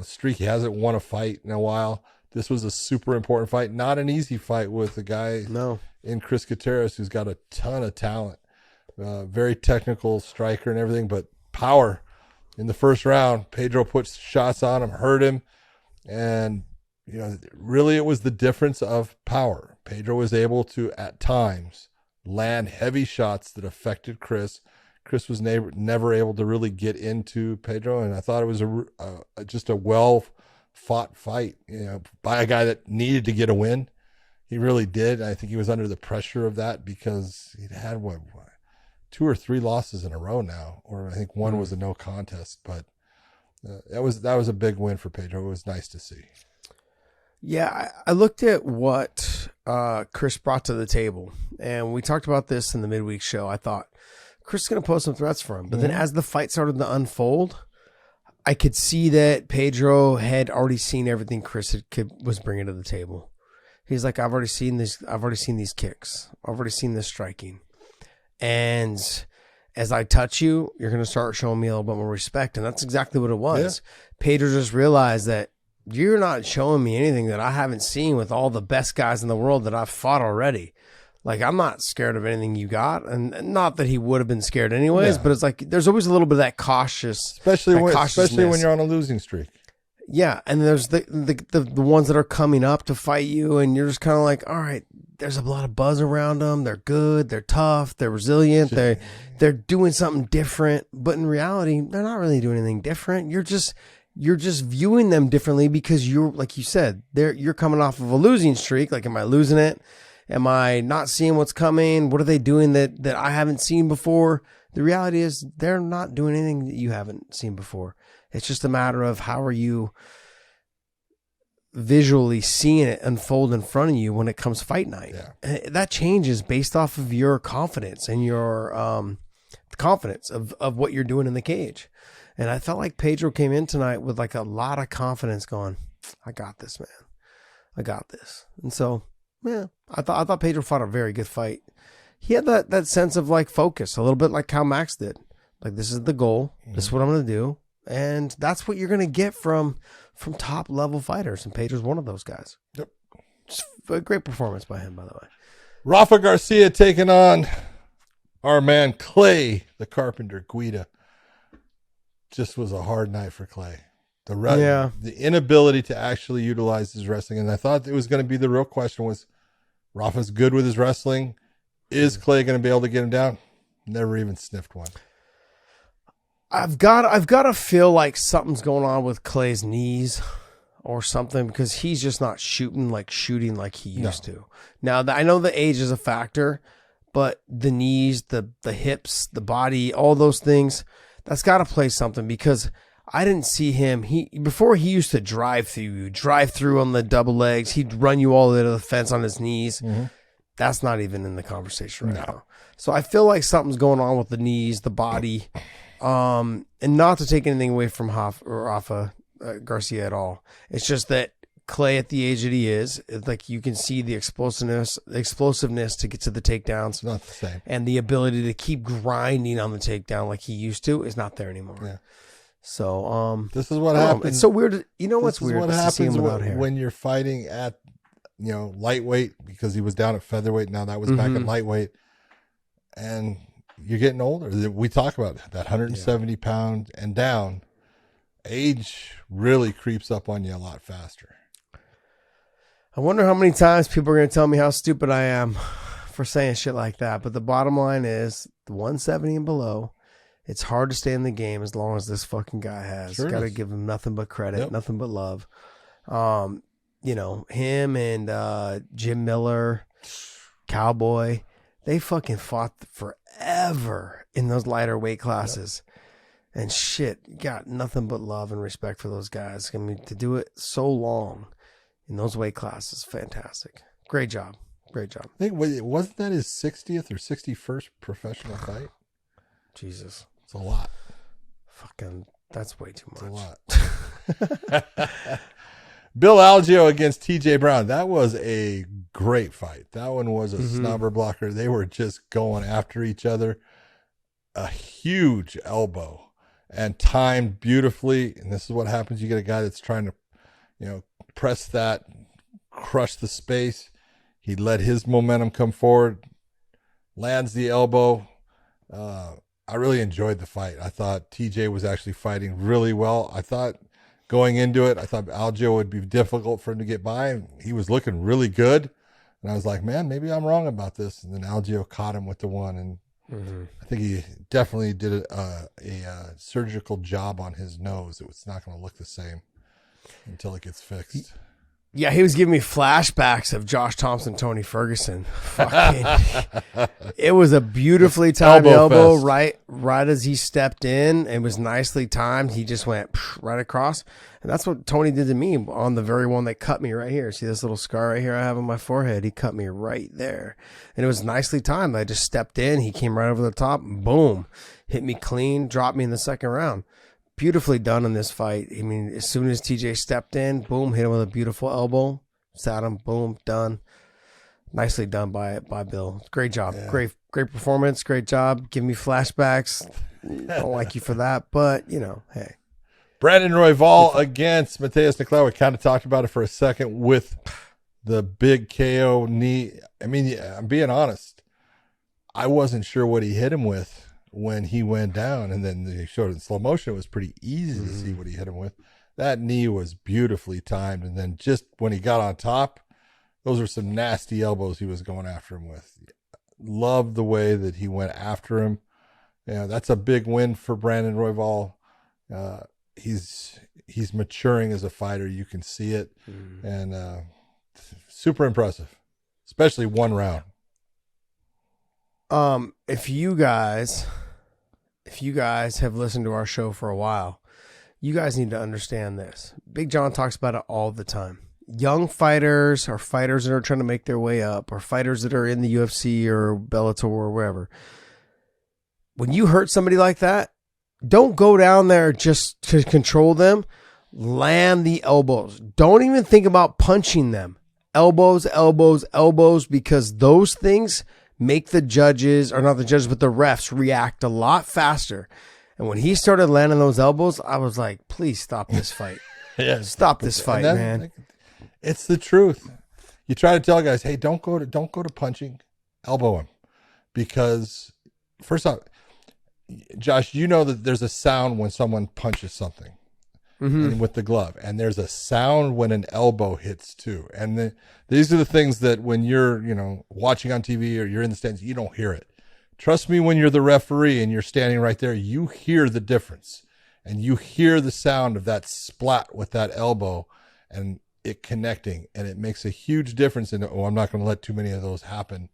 streak. He hasn't won a fight in a while. This was a super important fight, not an easy fight with a guy in Chris Gutierrez who's got a ton of talent. Very technical striker and everything, but power. In the first round, Pedro put shots on him, hurt him, and really it was the difference of power. Pedro was able to, at times, land heavy shots that affected Chris. Chris was never able to really get into Pedro, and I thought it was just a well-fought fight, by a guy that needed to get a win. He really did. I think he was under the pressure of that because he'd had, 2 or 3 losses in a row now, or I think one was a no contest, but that was a big win for Pedro. It was nice to see. Yeah, I looked at what Chris brought to the table, and we talked about this in the midweek show. I thought Chris is going to pose some threats for him, but then as the fight started to unfold, I could see that Pedro had already seen everything Chris was bringing to the table. He's like, I've already seen this. I've already seen these kicks. I've already seen this striking, and as I touch you, you're going to start showing me a little bit more respect, and that's exactly what it was. Yeah. Pedro just realized that you're not showing me anything that I haven't seen with all the best guys in the world that I've fought already. Like, I'm not scared of anything you got. And not that he would have been scared anyways, but it's like, there's always a little bit of that especially when you're on a losing streak. Yeah. And there's the ones that are coming up to fight you. And you're just kind of like, all right, there's a lot of buzz around them. They're good. They're tough. They're resilient. They're doing something different. But in reality, they're not really doing anything different. You're just viewing them differently because you're, like you said, you're coming off of a losing streak. Like, am I losing it? Am I not seeing what's coming? What are they doing that I haven't seen before? The reality is they're not doing anything that you haven't seen before. It's just a matter of how are you visually seeing it unfold in front of you when it comes fight night. Yeah. And that changes based off of your confidence and your confidence of what you're doing in the cage. And I felt like Pedro came in tonight with like a lot of confidence going, I got this, man. I got this. And so, yeah, I thought Pedro fought a very good fight. He had that sense of like focus, a little bit like how Max did. Like, this is the goal. This is what I'm going to do. And that's what you're going to get from top level fighters. And Pedro's one of those guys. Yep. Just a great performance by him, by the way. Rafa Garcia taking on our man Clay, the Carpenter Guida. Just was a hard night for Clay. The inability to actually utilize his wrestling. And I thought it was going to be the real question was, Rafa's good with his wrestling. Is Clay going to be able to get him down? Never even sniffed one. I've got to feel like something's going on with Clay's knees or something, because he's just not shooting like he used to. Now, I know the age is a factor, but the knees, the hips, the body, all those things, that's got to play something, because I didn't see him. Before he used to drive through on the double legs. He'd run you all the way to the fence on his knees. Mm-hmm. That's not even in the conversation right now. So I feel like something's going on with the knees, the body, and not to take anything away from Rafa Garcia at all. It's just that Clay, at the age that he is, like, you can see the explosiveness to get to the takedowns. It's not the same. And the ability to keep grinding on the takedown like he used to is not there anymore. Yeah. So, this is what happens. It's so weird. You know what's weird? What happens when you're fighting at, lightweight, because he was down at featherweight. Now that was back at lightweight, and you're getting older. We talk about that 170 pound and down. Age really creeps up on you a lot faster. I wonder how many times people are going to tell me how stupid I am for saying shit like that. But the bottom line is, the 170 and below, it's hard to stay in the game as long as this fucking guy has. Sure, got to give him nothing but credit, nothing but love. Him and Jim Miller, Cowboy, they fucking fought forever in those lighter weight classes. Yep. And shit, got nothing but love and respect for those guys. I mean, to do it so long in those weight classes, fantastic. Great job. Great job. I think, wasn't that his 60th or 61st professional fight? Jesus. It's a lot. Fucking, that's way too much. It's a lot. Bill Algeo against TJ Brown. That was a great fight. That one was a snobber blocker. They were just going after each other. A huge elbow and timed beautifully. And this is what happens. You get a guy that's trying to, press that, crush the space. He let his momentum come forward, lands the elbow. I really enjoyed the fight. I thought TJ was actually fighting really well. I thought going into it, I thought Algeo would be difficult for him to get by. He was looking really good. And I was like, man, maybe I'm wrong about this. And then Algeo caught him with the one. And I think he definitely did a surgical job on his nose. It's not going to look the same until it gets fixed. Yeah, he was giving me flashbacks of Josh Thompson, Tony Ferguson. Fucking, it was a beautifully timed elbow right as he stepped in. It was nicely timed. He just went right across. And that's what Tony did to me on the very one that cut me right here. See this little scar right here I have on my forehead? He cut me right there. And it was nicely timed. I just stepped in. He came right over the top. Boom. Hit me clean. Dropped me in the second round. Beautifully done in this fight. I mean, as soon as TJ stepped in, boom, hit him with a beautiful elbow. Sat him, boom, done. Nicely done by Bill. Great job. Yeah. Great performance. Great job. Give me flashbacks. Don't like you for that, but, you know, hey. Brandon Royval against Mateus Nicolau. We kind of talked about it for a second with the big KO knee. I mean, I'm being honest. I wasn't sure what he hit him with when he went down, and then they showed it in slow motion. It was pretty easy to see what he hit him with. That knee was beautifully timed, and then just when he got on top, those were some nasty elbows he was going after him with. Loved the way that he went after him. Yeah, that's a big win for Brandon Royval. He's maturing as a fighter. You can see it, and super impressive, especially one round. If you guys have listened to our show for a while, you guys need to understand this. Big John talks about it all the time. Young fighters or fighters that are trying to make their way up or fighters that are in the UFC or Bellator or wherever. When you hurt somebody like that, don't go down there just to control them. Land the elbows. Don't even think about punching them. Elbows, elbows, elbows, because those things make the judges, or not the judges, but the refs react a lot faster. And when he started landing those elbows, I was like, please stop this fight. Yeah, stop this fight, man. It's the truth. You try to tell guys, hey, don't go to punching, elbow him. Because first off, Josh, you know that there's a sound when someone punches something and with the glove, and there's a sound when an elbow hits too. And these are the things that when you're, watching on TV or you're in the stands, you don't hear it. Trust me, when you're the referee and you're standing right there, you hear the difference, and you hear the sound of that splat with that elbow and it connecting, and it makes a huge difference in, I'm not going to let too many of those happen.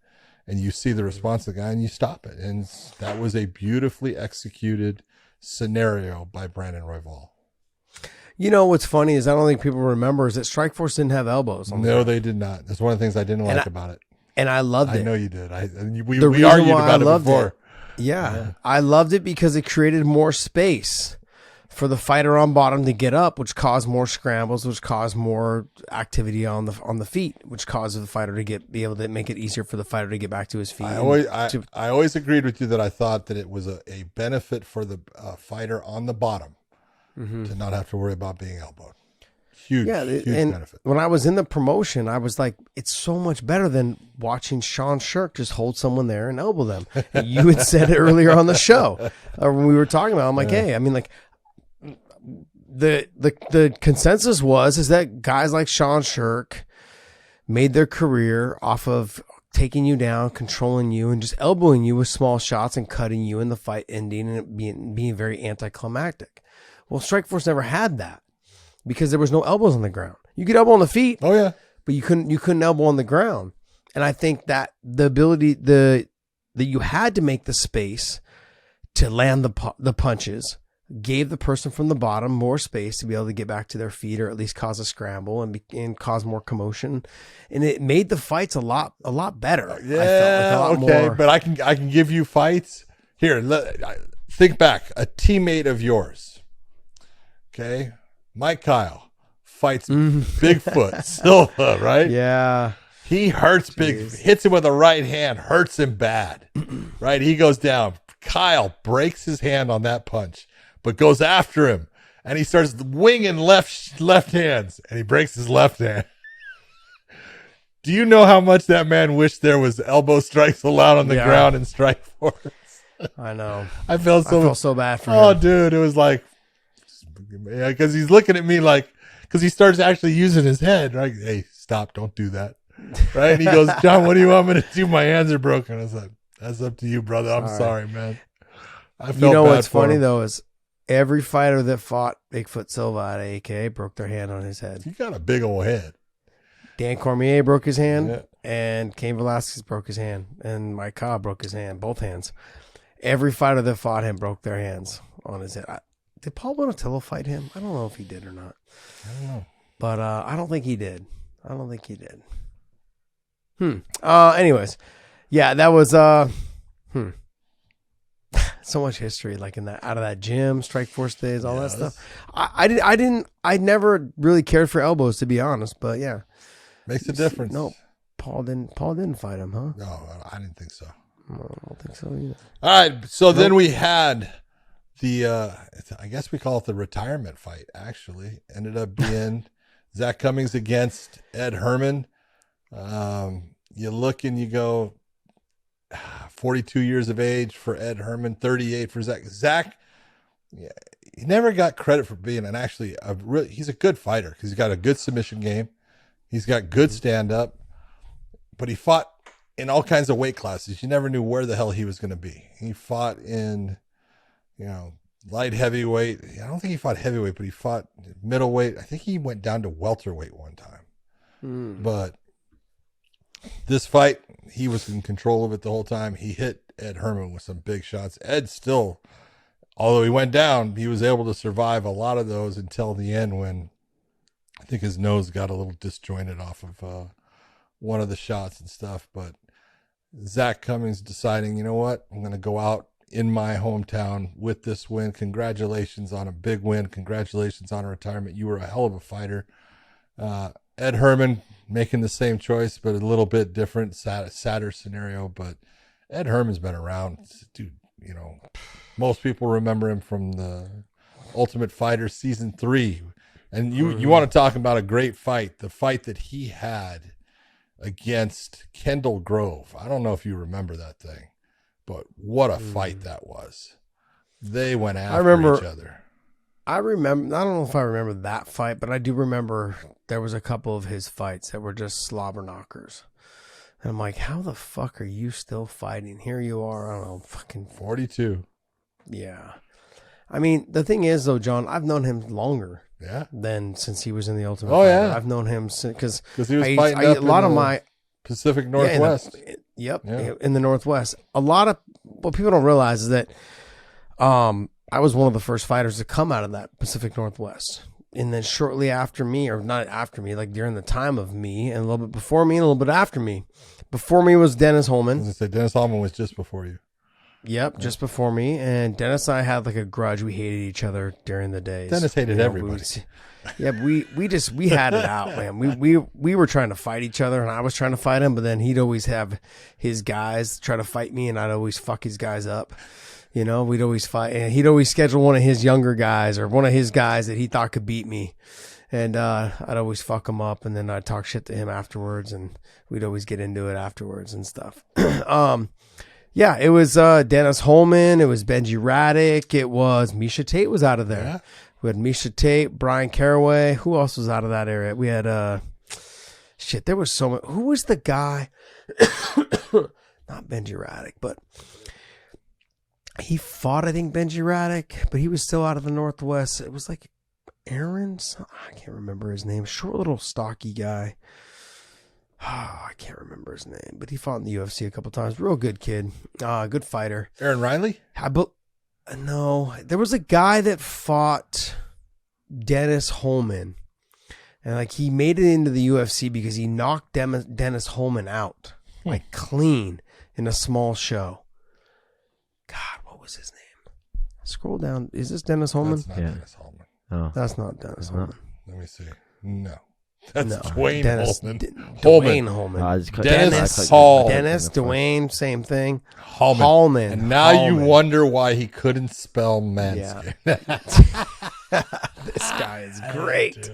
And you see the response of the guy and you stop it. And that was a beautifully executed scenario by Brandon Royval. You know, what's funny is I don't think people remember is that Strikeforce didn't have elbows. No, they did not. That's one of the things I didn't like about it. And I loved it. I know you did. We argued about it before. Yeah. I loved it because it created more space for the fighter on bottom to get up, which caused more scrambles, which caused more activity on the feet, which causes the fighter to be able to make it easier for the fighter to get back to his feet. I always agreed with you that I thought that it was a benefit for the fighter on the bottom to not have to worry about being elbowed. Huge benefit. When I was in the promotion, I was like, it's so much better than watching Sean Shirk just hold someone there and elbow them. And you had said it earlier on the show when we were talking about it. I'm like, hey, I mean, like, the consensus is that guys like Sean Shirk made their career off of taking you down, controlling you, and just elbowing you with small shots and cutting you in the fight ending and it being very anticlimactic. Well, Strikeforce never had that because there was no elbows on the ground. You could elbow on the feet, but you couldn't elbow on the ground. And I think that the ability that you had to make the space to land the punches gave the person from the bottom more space to be able to get back to their feet or at least cause a scramble and cause more commotion. And it made the fights a lot better. Yeah, I felt like more. But I can give you fights. Here, think back. A teammate of yours, okay? Mike Kyle fights Bigfoot Silva, right? Yeah. He hurts hits him with a right hand, hurts him bad, right? He goes down. Kyle breaks his hand on that punch, but goes after him, and he starts winging left hands, and he breaks his left hand. Do you know how much that man wished there was elbow strikes allowed on the ground in Strikeforce? I know. I felt so bad for him. Oh, dude, it was like, because he's looking at me like, because he starts actually using his head, right? Hey, stop, don't do that, right? And he goes, John, what do you want me to do? My hands are broken. I was like, That's up to you, brother. I'm sorry, man. I felt You know bad what's for funny him. though is every fighter that fought Bigfoot Silva at AKA broke their hand on his head. You got a big old head. Dan Cormier broke his hand, Yeah. and Cain Velasquez broke his hand, and Mike Cobb broke his hand, both hands. Every fighter that fought him broke their hands on his head. Did Paul Bonatello fight him? I don't know if he did or not. I don't know. But I don't think he did. Anyways, yeah, that was so much history, like in that out of that gym, Strike Force days, all that stuff. I never really cared for elbows, to be honest. But yeah, Makes a difference. No, Paul didn't fight him, huh? No, I didn't think so. No, I don't think so either. All right, so then we had the, I guess we call it the retirement fight, actually. Ended up being Zach Cummings against Ed Herman. You look and you go, 42 years of age for Ed Herman, 38 for Zach. Zach, yeah, he never got credit for being he's a good fighter because he's got a good submission game. He's got good stand-up, but he fought in all kinds of weight classes. You never knew where the hell he was going to be. He fought in, light heavyweight. I don't think he fought heavyweight, but he fought middleweight. I think he went down to welterweight one time. But this fight, he was in control of it the whole time. He hit Ed Herman with some big shots. Ed still, although he went down, he was able to survive a lot of those until the end when I think his nose got a little disjointed off of one of the shots and stuff. But Zach Cummings deciding, you know what, I'm going to go out in my hometown with this win. Congratulations on a big win. Congratulations on a retirement. You were a hell of a fighter. Ed Herman making the same choice, but a little bit different, sadder scenario. But Ed Herman's been around, dude. Most people remember him from the Ultimate Fighter season 3. And you want to talk about a great fight, the fight that he had against Kendall Grove. I don't know if you remember that thing, but what a fight that was. They went after each other. I don't know if I remember that fight, but I do remember there was a couple of his fights that were just slobber knockers. And I'm like, how the fuck are you still fighting? Here you are, I don't know, fucking 42. Yeah. I mean, the thing is, though, John, I've known him longer than since he was in the Ultimate Fighter. Yeah. I've known him since, because he was fighting up a lot of my Pacific Northwest. In the Northwest. A lot of what people don't realize is that I was one of the first fighters to come out of that Pacific Northwest. And then shortly after me, or not after me, like during the time of me, and a little bit before me, and a little bit after me. Before me was Dennis Holman. I was going to say, Dennis Holman was just before you. Yep, just before me. And Dennis and I had like a grudge. We hated each other during the days. Dennis hated everybody. We had it out, man. We were trying to fight each other, and I was trying to fight him, but then he'd always have his guys try to fight me, and I'd always fuck his guys up. We'd always fight, and he'd always schedule one of his younger guys or one of his guys that he thought could beat me. And I'd always fuck him up, and then I'd talk shit to him afterwards, and we'd always get into it afterwards and stuff. Yeah, it was Dennis Holman. It was Benji Raddick. It was Misha Tate was out of there. Yeah. We had Misha Tate, Brian Caraway. Who else was out of that area? We had there was so much. Who was the guy? Not Benji Raddick, but he fought, I think, Benji Raddick, but he was still out of the Northwest. It was like Aaron. I can't remember his name. Short, little, stocky guy. I can't remember his name, but he fought in the UFC a couple times. Real good kid. Good fighter. Aaron Riley? No, there was a guy that fought Dennis Holman, and like he made it into the UFC because he knocked Dennis Holman out, like clean in a small show. God, what was his name? Scroll down. Is this Dennis Holman? That's not Dennis Holman. Oh. That's not Dennis Holman. Let me see. No. That's No, Dwayne Holman. Dwayne Holman. Dennis Hall. Dennis, Dwayne, same thing. Hallman. And now you wonder why he couldn't spell manscape. Yeah. This guy is great.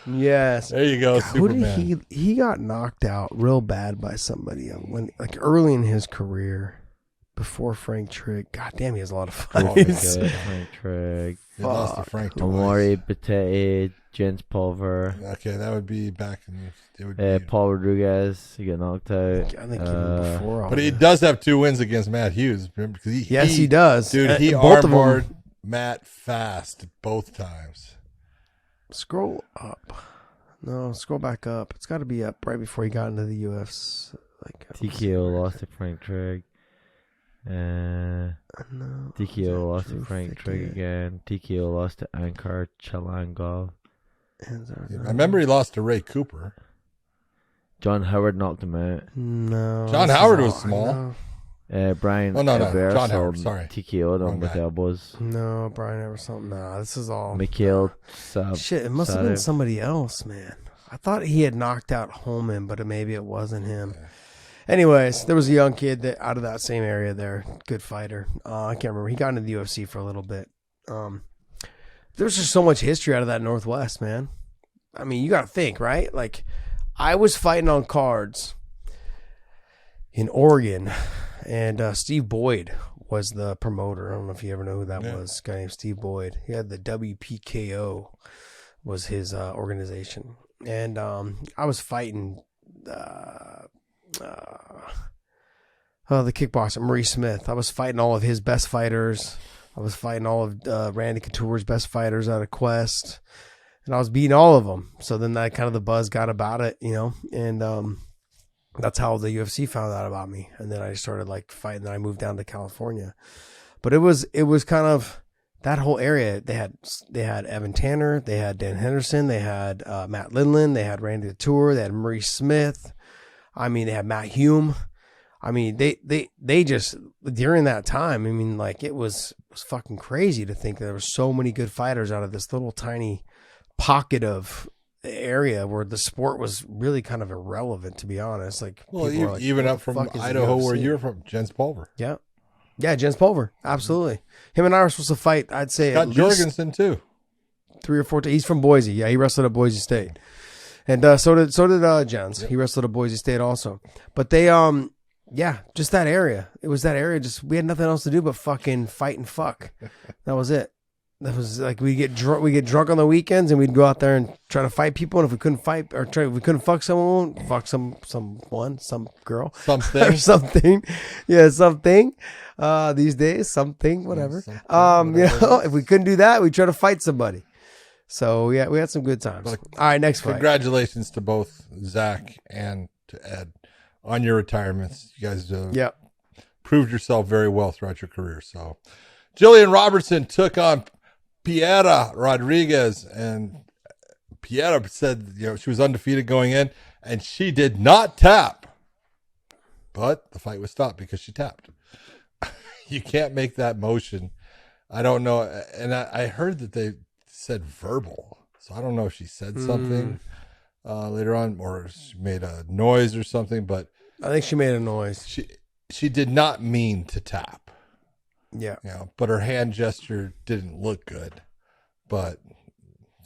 Yes. There you go, Superman. Who did he got knocked out real bad by somebody when, like, early in his career. before Frank Trigg. God damn, he has a lot of Frank fights. Trigg. He lost to Frank Amori twice. Bettete, Jens Pulver. Okay, that would be back in. It would be, Paul Rodriguez, he got knocked out. I think even before all but he this. does have 2 wins against Matt Hughes. Remember, because He does. Dude, he both of armbarred them. Matt fast both times. Scroll up. No, scroll back up. It's got to be up right before he got into the UFC. TKO lost to Frank Trigg. No, TKO lost to Frank Trigg again. TKO lost to Ankar Chalangov. I remember he lost to Ray Cooper. John Howard knocked him out. No. John Howard was small. Brian Oh, no, Everson John Howard, sorry. TKO'd Wrong him with guy. elbows. No, Brian Everson. No, this is all. Mikhail Shit, it must have been Sadev. somebody else, man. I thought he had knocked out Holman, but maybe it wasn't him. Anyways, there was a young kid that out of that same area there, good fighter. I can't remember. He got into the UFC for a little bit. There's just so much history out of that Northwest, man. I mean, you got to think, right? Like, I was fighting on cards in Oregon, and Steve Boyd was the promoter. I don't know if you ever know who that was. A guy named Steve Boyd. He had the WPKO was his organization, and I was fighting the kickboxer Maurice Smith. I was fighting all of his best fighters. I was fighting all of Randy Couture's best fighters out of Quest, and I was beating all of them. So then that kind of the buzz got about it, you know, and that's how the UFC found out about me. And then I started like fighting. Then I moved down to California, but it was kind of that whole area. They had Evan Tanner, they had Dan Henderson, they had Matt Lindland, they had Randy Couture, they had Maurice Smith. I mean, they had Matt Hume. I mean, they just during that time. I mean, like it was fucking crazy to think there were so many good fighters out of this little tiny pocket of area where the sport was really kind of irrelevant, to be honest. Like, Well, people are like, even "What up the from fuck is the Idaho, where UFC?" you're from, Jens Pulver. Yeah, Jens Pulver, absolutely. Him and I were supposed to fight. I'd say Scott at least Jorgensen too. 3 or 4 times. He's from Boise. Yeah, he wrestled at Boise State, and so did Jens. He wrestled at Boise State also. But they yeah, just that area. It was that area. Just we had nothing else to do but fucking fight and fuck. That was it. That was like we get drunk on the weekends and we'd go out there and try to fight people. And if we couldn't fight or if we couldn't fuck someone, fuck some girl, Something. or something. Yeah, something. These days, something, whatever. You know, if we couldn't do that, we try to fight somebody. So yeah, we had some good times. But all right, next fight. Congratulations to both Zach and to Ed on your retirements. You guys proved yourself very well throughout your career. So Jillian Robertson took on Piera Rodriguez, and Piera said, you know, she was undefeated going in, and she did not tap, but the fight was stopped because she tapped. You can't make that motion. I don't know, and I heard that they said verbal, so I don't know if she said something later on or she made a noise or something, but I think she made a noise. She did not mean to tap. Yeah. You know, but her hand gesture didn't look good. But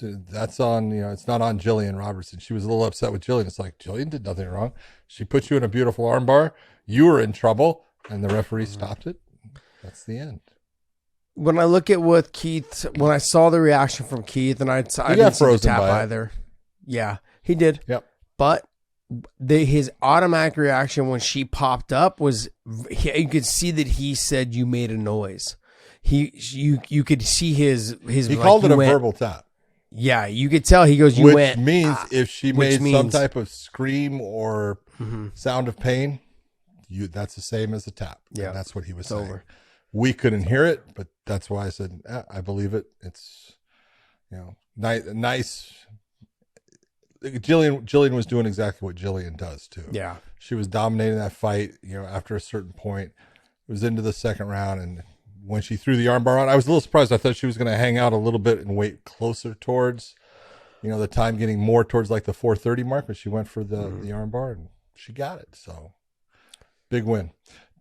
that's on, you know, it's not on Jillian Robertson. She was a little upset with Jillian. It's like, Jillian did nothing wrong. She put you in a beautiful armbar. You were in trouble, and the referee stopped it. That's the end. When I look at what Keith, when I saw the reaction from Keith, and I didn't see the frozen tap by it. either. Yeah, he did. Yep. But his automatic reaction when she popped up was, you could see that he said you made a noise. You could see his. He like, called it a went, verbal tap. Yeah, you could tell. He goes, you Which went. means if she made some means- type of scream or sound of pain, that's the same as a tap. Yeah, And that's what he was it's saying. over. We couldn't hear it, but that's why I said, I believe it. It's, you know, nice. Jillian was doing exactly what Jillian does too. Yeah. She was dominating that fight, you know, after a certain point. It was into the second round, and when she threw the armbar on, I was a little surprised. I thought she was going to hang out a little bit and wait closer towards, you know, the time getting more towards like the 4:30 mark, but she went for the armbar and she got it. So big win.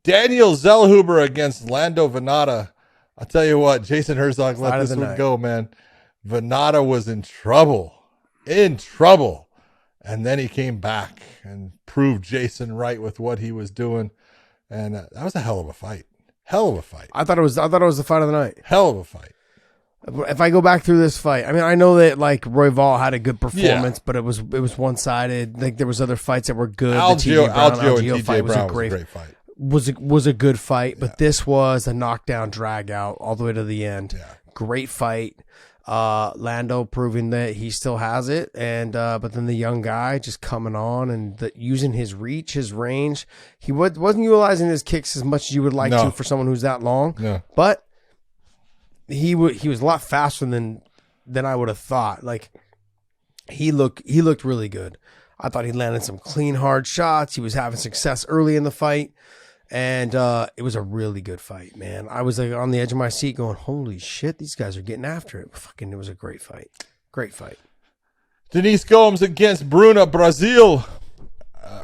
Daniel Zellhuber against Lando Venata. I'll tell you what, Jason Herzog let this one go, man. Venata was in trouble. And then he came back and proved Jason right with what he was doing. And that was a hell of a fight. Hell of a fight. I thought it was the fight of the night. Hell of a fight. If I go back through this fight, I mean, I know that like Royval had a good performance, but it was one sided. Like there was other fights that were good. Algeo and TJ fight Brown was a great fight. Was a good fight, but this was a knockdown drag out all the way to the end. Yeah. Great fight. Lando proving that he still has it, and but then the young guy just coming on and using his reach, his range. He wasn't utilizing his kicks as much as you would like to for someone who's that long. No. But he was a lot faster than I would have thought. Like he looked really good. I thought he landed some clean, hard shots. He was having success early in the fight. And it was a really good fight, man. I was like on the edge of my seat going, holy shit, these guys are getting after it. Fucking, it was a great fight. Great fight. Denise Gomes against Bruna Brazil.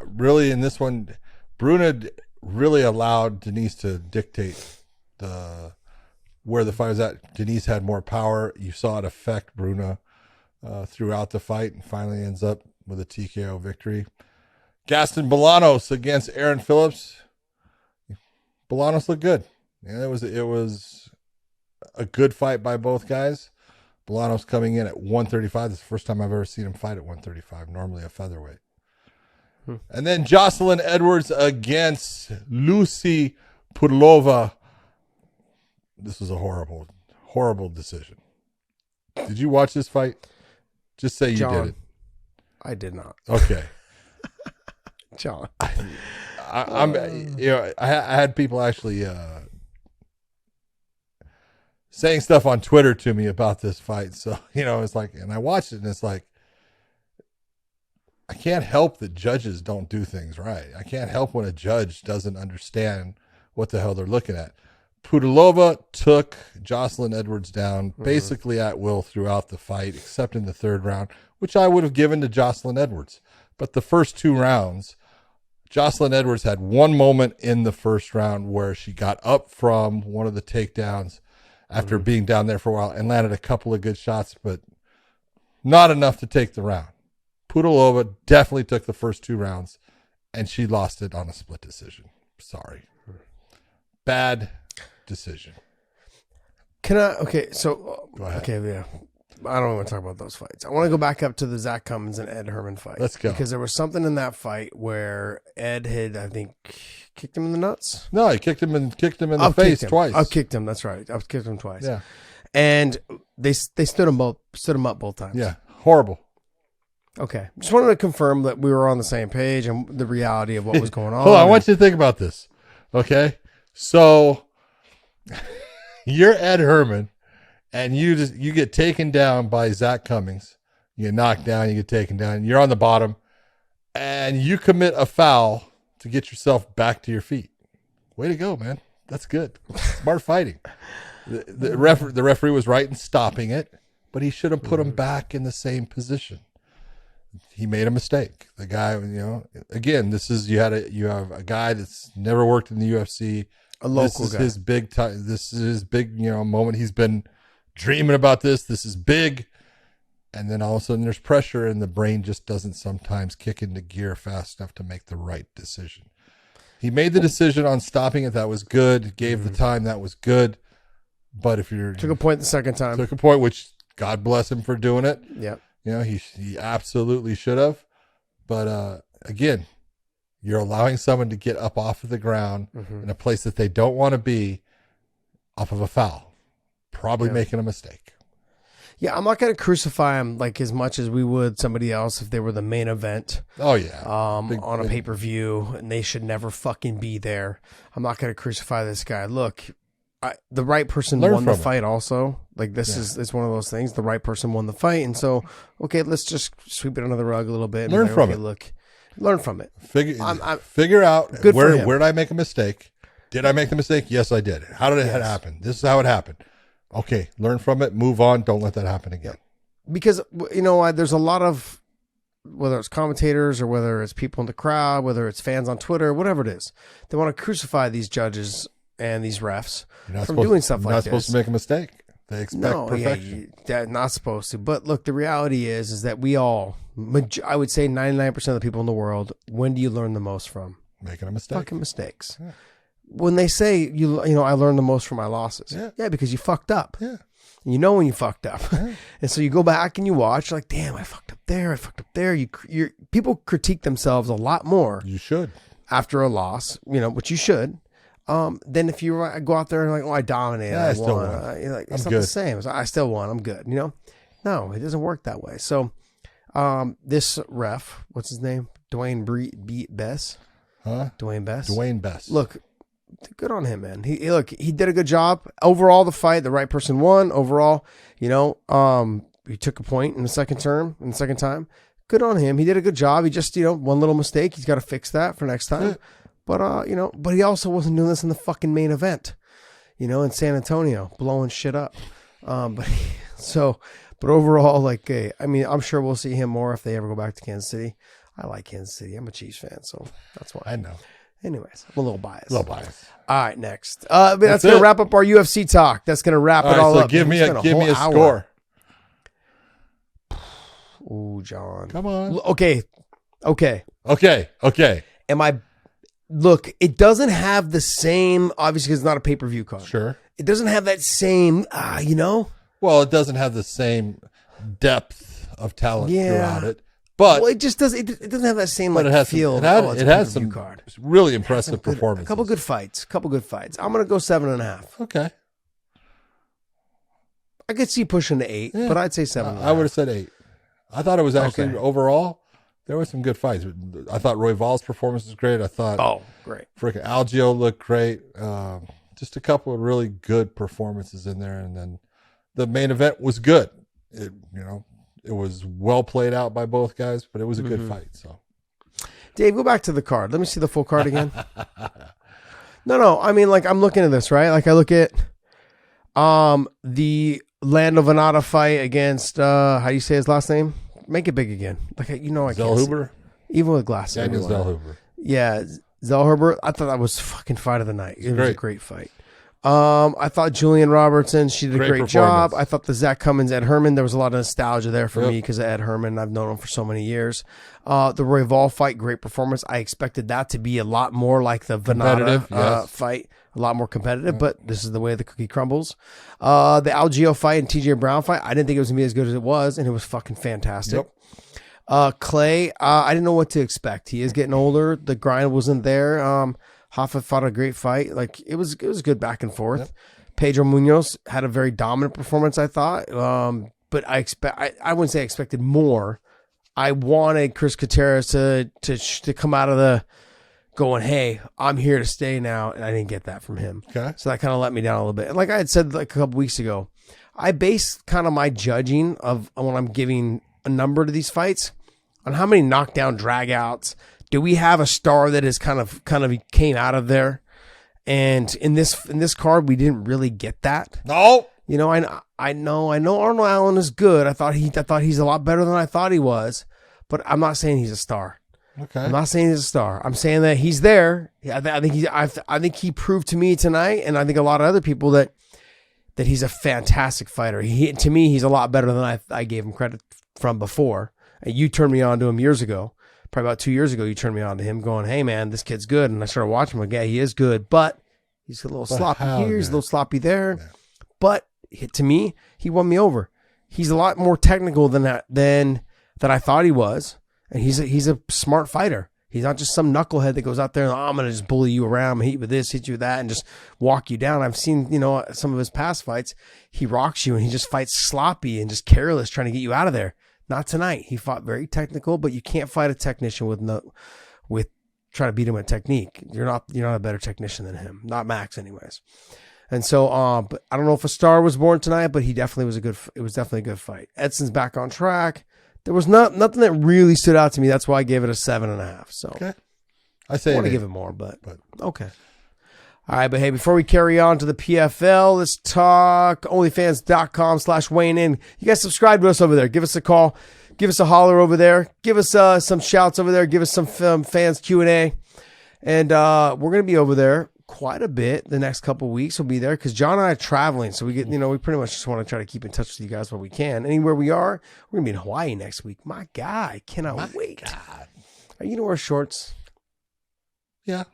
Really, in this one, Bruna really allowed Denise to dictate where the fight was at. Denise had more power. You saw it affect Bruna throughout the fight, and finally ends up with a TKO victory. Gaston Bolanos against Aaron Phillips. Bolanos looked good. Yeah, it was a good fight by both guys. Bolanos coming in at 135. This is the first time I've ever seen him fight at 135. Normally a featherweight. And then Jocelyn Edwards against Lucy Pudlova. This was a horrible, horrible decision. Did you watch this fight? Just say you did it. I did not. Okay. John. I had people actually saying stuff on Twitter to me about this fight. So, it's like, and I watched it and it's like, I can't help that judges don't do things right. I can't help when a judge doesn't understand what the hell they're looking at. Pudlova took Jocelyn Edwards down basically at will throughout the fight, except in the third round, which I would have given to Jocelyn Edwards. But the first two rounds, Jocelyn Edwards had one moment in the first round where she got up from one of the takedowns after being down there for a while and landed a couple of good shots, but not enough to take the round. Pudlova definitely took the first two rounds, and she lost it on a split decision. Sorry. Bad decision. Okay, so, Go ahead. okay, yeah. I don't want to talk about those fights. I want to go back up to the Zach Cummins and Ed Herman fight. Let's go. Because there was something in that fight where Ed had, I think, kicked him in the nuts. No, he kicked him in the face twice. I've kicked him. That's right. I've kicked him twice. Yeah. And they stood him up both times. Yeah. Horrible. Okay. Just wanted to confirm that we were on the same page and the reality of what was going on. Hold on, I want you to think about this. Okay? So you're Ed Herman. And you get taken down by Zach Cummins. You get knocked down, you get taken down. You're on the bottom, and you commit a foul to get yourself back to your feet. Way to go, man. That's good. Smart fighting. The referee was right in stopping it, but he should have put him back in the same position. He made a mistake. The guy, again, you have a guy that's never worked in the UFC. A local guy. This is his big moment. He's been dreaming about this. This is big. And then all of a sudden there's pressure and the brain just doesn't sometimes kick into gear fast enough to make the right decision. He made the decision on stopping it. That was good. Gave the time. That was good. But if you're took a point the second time, which God bless him for doing it. Yep. He absolutely should have. But again, you're allowing someone to get up off of the ground in a place that they don't want to be off of a foul. Probably making a mistake. Yeah, I'm not going to crucify him like as much as we would somebody else if they were the main event. Oh, yeah. On a pay-per-view, and they should never fucking be there. I'm not going to crucify this guy. Look, the right person won the fight also. Like, it's one of those things. The right person won the fight, and so, okay, let's just sweep it under the rug a little bit. Learn from it. Learn from it. Figure out where did I make a mistake? Did I make the mistake? Yes, I did. How did it happen? This is how it happened. Okay, learn from it, move on, don't let that happen again. Because, there's a lot of, whether it's commentators or whether it's people in the crowd, whether it's fans on Twitter, whatever it is, they want to crucify these judges and these refs from doing stuff like this. You're not supposed to make a mistake. They expect perfection. Yeah, not supposed to. But look, the reality is that we all, I would say 99% of the people in the world, when do you learn the most from? Making a mistake. Fucking mistakes. Yeah. when they say I learned the most from my losses. Yeah, because you fucked up. Yeah. You know when you fucked up. Yeah. And so you go back and you watch, like, damn, I fucked up there. I fucked up there. People critique themselves a lot more You should. after a loss, which you should. Then if you go out there and like, oh, I dominated, Yeah, I I still won. won. You're like, I'm it's not good. the same. I still won. I'm good. No, it doesn't work that way. So, this ref, what's his name? Dwayne Bess. Huh? Dwayne Bess. Dwayne Best. Look, good on him, man. He did a good job overall. The fight, the right person won overall. He took a point in the second time. Good on him. He did a good job. He just, one little mistake. He's got to fix that for next time. But but he also wasn't doing this in the fucking main event, in San Antonio, blowing shit up. But overall, like, I'm sure we'll see him more if they ever go back to Kansas City. I like Kansas City. I'm a Chiefs fan, so that's why. I know. Anyways, I'm a little biased. A little biased. All right, next. That's going to wrap up our UFC talk. That's going to wrap it all so up. give me a score. Ooh, John. Come on. Okay. Look, it doesn't have the same, obviously, because it's not a pay-per-view card. Sure. It doesn't have that same, Well, it doesn't have the same depth of talent throughout it. Well, it just does. It doesn't have that same feel. It has some card. really impressive performances. A couple good fights. I'm gonna go 7.5. Okay. I could see pushing to 8, but I'd say 7.5. I would have said 8. I thought it was actually overall there were some good fights. I thought Royval's performance was great. I thought great. Freaking Algio looked great. Just a couple of really good performances in there, and then the main event was good. It was well played out by both guys, but it was a good fight. So, Dave, go back to the card. Let me see the full card again. No. I mean, like, I'm looking at this, right? Like, I look at the Lando Venata fight against how do you say his last name? Make it big again. Like, I can't. Zellhuber? Even with glasses. Daniel Zellhuber. Yeah, Zellhuber. I thought that was fucking fight of the night. It was a great fight. I thought Julian Robertson, she did a great job. I thought the Zach Cummins, Ed Herman, there was a lot of nostalgia there for me because of Ed Herman. I've known him for so many years. The Royval fight, great performance. I expected that to be a lot more like the Venata fight, a lot more competitive, but this is the way the cookie crumbles. The Algio fight and TJ Brown fight, I didn't think it was going to be as good as it was, and it was fucking fantastic. Clay, I didn't know what to expect. He is getting older. The grind wasn't there. Hoffa fought a great fight. Like, it was good back and forth. Pedro Munoz had a very dominant performance, I thought. But I wouldn't say I expected more. I wanted Chris Gutierrez to come out of the going, hey, I'm here to stay now, and I didn't get that from him. Okay. So that kind of let me down a little bit. And like I had said like a couple weeks ago, I base kind of my judging of when I'm giving a number to these fights on how many knockdown dragouts. Do we have a star that is kind of came out of there? And in this card, we didn't really get that. No. I know Arnold Allen is good. I thought he's a lot better than I thought he was, but I'm not saying he's a star. Okay. I'm not saying he's a star. I'm saying that he's there. I think he proved to me tonight, and I think a lot of other people that he's a fantastic fighter. To me, he's a lot better than I gave him credit from before. And you turned me on to him years ago. Probably about 2 years ago, you turned me on to him going, hey, man, this kid's good. And I started watching him. Like, yeah, he is good, but he's a little sloppy here. He's a little sloppy there. Yeah. But to me, he won me over. He's a lot more technical than I thought he was. And he's a smart fighter. He's not just some knucklehead that goes out there and I'm going to just bully you around, hit you with this, hit you with that, and just walk you down. I've seen, some of his past fights. He rocks you and he just fights sloppy and just careless, trying to get you out of there. Not tonight. He fought very technical, but you can't fight a technician with trying to beat him with technique. You're not a better technician than him. Not Max, anyways. And so, but I don't know if a star was born tonight, but it was definitely a good fight. Edson's back on track. There was nothing that really stood out to me. That's why I gave it a 7.5. So okay. I want to give it more, but okay. All right, but hey, before we carry on to the PFL, let's talk onlyfans.com/weighing-in. You guys subscribe to us over there. Give us a call. Give us a holler over there. Give us some shouts over there. Give us some fans Q&A. And we're going to be over there quite a bit the next couple of weeks. We'll be there because John and I are traveling. So we we pretty much just want to try to keep in touch with you guys while we can. Anywhere we are, we're going to be in Hawaii next week. My God, I cannot wait. God. Are you going to wear shorts? Yeah.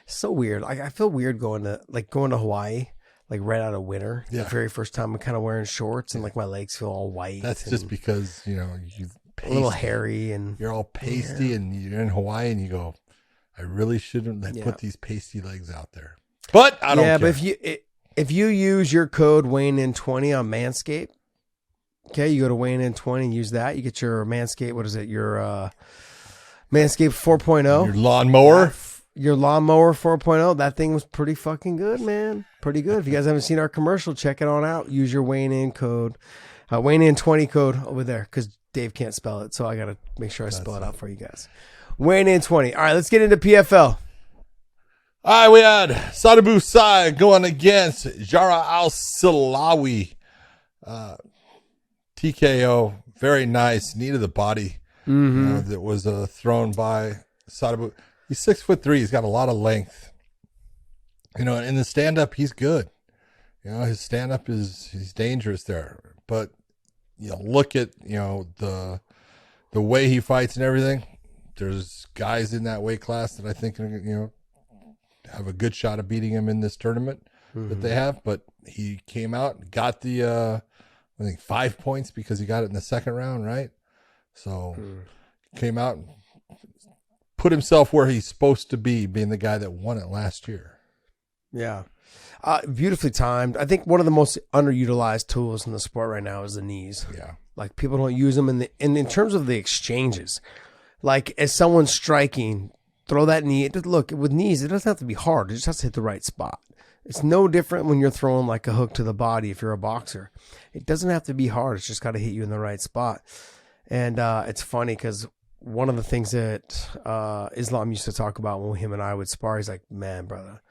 So weird. Like I feel weird going to Hawaii, like right out of winter. Yeah. The very first time I'm kind of wearing shorts and like my legs feel all white. That's just because, you know, a little hairy and you're all pasty and you're in Hawaii and you go, I really shouldn't put these pasty legs out there. But I don't care. But if you use your code WayneIn20 on Manscaped, okay, you go to WayneIn20 and use that. You get your Manscaped, what is it? Your Manscaped 4.0. Your lawnmower. Your lawnmower 4.0. That thing was pretty fucking good, man. Pretty good. If you guys haven't seen our commercial, check it on out. Use your WayneIn code. WayneIn20 code over there because Dave can't spell it. So I got to make sure I spell it out for you guys. WayneIn20. All right, let's get into PFL. All right, we had Sadabu Sai going against Jara Al-Silawi. TKO, very nice, knee to the body. That was thrown by Sadabu. He's 6'3". He's got a lot of length. You know, in the stand-up, he's good. You know, his stand-up he's dangerous there. But you know, look at the way he fights and everything. There's guys in that weight class that I think have a good shot of beating him in this tournament that they have. But he came out and got the I think 5 points because he got it in the second round, right? So came out and put himself where he's supposed to be, being the guy that won it last year. Yeah. Beautifully timed. I think one of the most underutilized tools in the sport right now is the knees. Yeah. Like people don't use them in terms of the exchanges. Like as someone's striking, throw that knee. Look, with knees, it doesn't have to be hard. It just has to hit the right spot. It's no different when you're throwing like a hook to the body if you're a boxer. It doesn't have to be hard. It's just got to hit you in the right spot. And it's funny because one of the things that Islam used to talk about when him and I would spar, he's like, man, brother.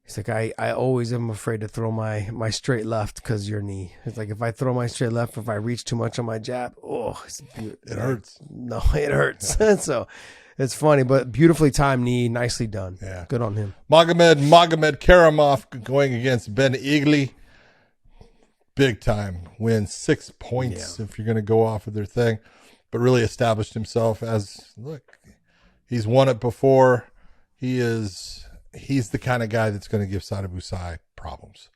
He's like, I always am afraid to throw my straight left because your knee. It's like if I throw my straight left, if I reach too much on my jab, it hurts. No, it hurts. So it's funny, but beautifully timed knee, nicely done. Yeah. Good on him. Magomed Karamov going against Ben Eagley. Big time win, 6 points if you're going to go off of their thing, but really established himself as, look, he's won it before. He's the kind of guy that's going to give Sadabu Sai problems.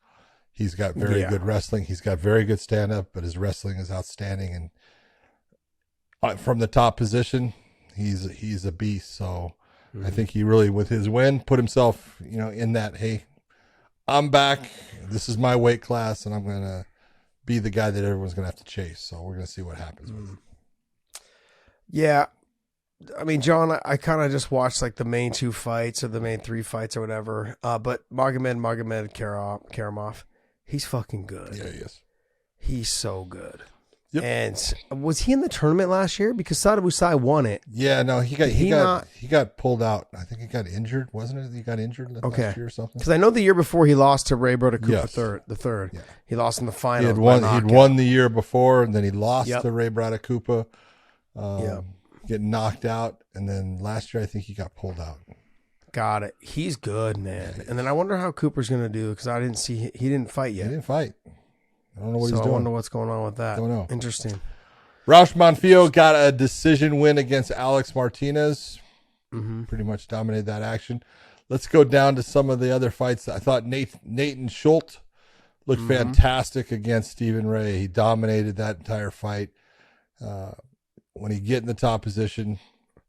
He's got very good wrestling. He's got very good stand-up, but his wrestling is outstanding. And from the top position, he's a beast. So I think he really, with his win, put himself, in that, hey, I'm back. This is my weight class, and I'm going to be the guy that everyone's going to have to chase. So we're going to see what happens with him. Yeah. I mean, John, I kind of just watched like the main 2 fights or the main 3 fights or whatever. But Magomed Karamov, he's fucking good. Yeah, he is. He's so good. Yep. And was he in the tournament last year? Because Sadabu Sai won it. Yeah, no, he got pulled out. I think he got injured, wasn't it? He got injured last year or something. Because I know the year before he lost to Ray Bradakupa the third. Yeah. He lost in the final. He'd won the year before, and then he lost to Ray Bradakupa. Getting knocked out, and then last year I think he got pulled out. Got it. He's good, man. And then I wonder how Cooper's going to do because I didn't see he didn't fight yet. He didn't fight. I don't know what he's doing. I wonder what's going on with that. Don't know. Interesting. Raush Monfils got a decision win against Alex Martinez. Pretty much dominated that action. Let's go down to some of the other fights. I thought Nathan Schultz looked fantastic against Stephen Ray. He dominated that entire fight. When he get in the top position,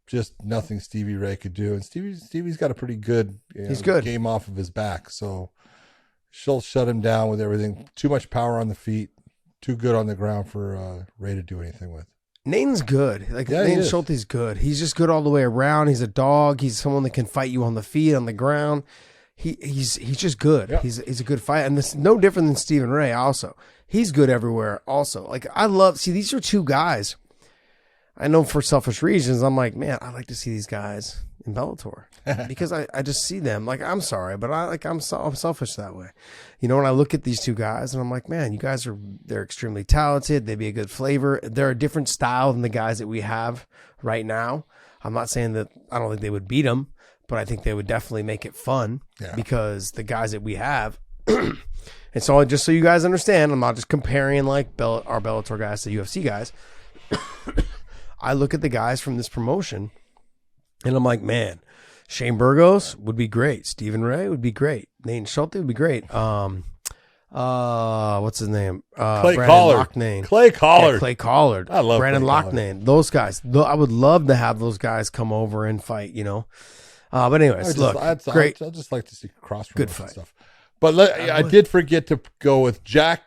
just nothing Stevie Ray could do. And Stevie's got a pretty good, game off of his back. So Schultz shut him down with everything. Too much power on the feet. Too good on the ground for Ray to do anything with. Nathan's good. Nathan Schultz is good. He's just good all the way around. He's a dog. He's someone that can fight you on the feet, on the ground. He's just good. Yeah. He's a good fighter. And this is no different than Stephen Ray also. He's good everywhere also. These are 2 guys. I know for selfish reasons, I'm like, man, I like to see these guys in Bellator because I just see them. Like, I'm sorry, but I'm selfish that way. When I look at these 2 guys and I'm like, man, you guys they're extremely talented. They'd be a good flavor. They're a different style than the guys that we have right now. I'm not saying that I don't think they would beat them, but I think they would definitely make it fun because the guys that we have. And so just so you guys understand, I'm not just comparing like our Bellator guys to UFC guys. I look at the guys from this promotion and I'm like, man, Shane Burgos would be great. Stephen Ray would be great. Nate Schulte would be great. What's his name? Clay Brandon Collard. Loughnane. Clay Collard. Yeah, Clay Collard. I love Brandon Clay Collard. Loughnane. Those guys. I would love to have those guys come over and fight, But anyways, I'd great. I'd just like to see cross Good promotion fight. stuff. But I did forget to go with Zach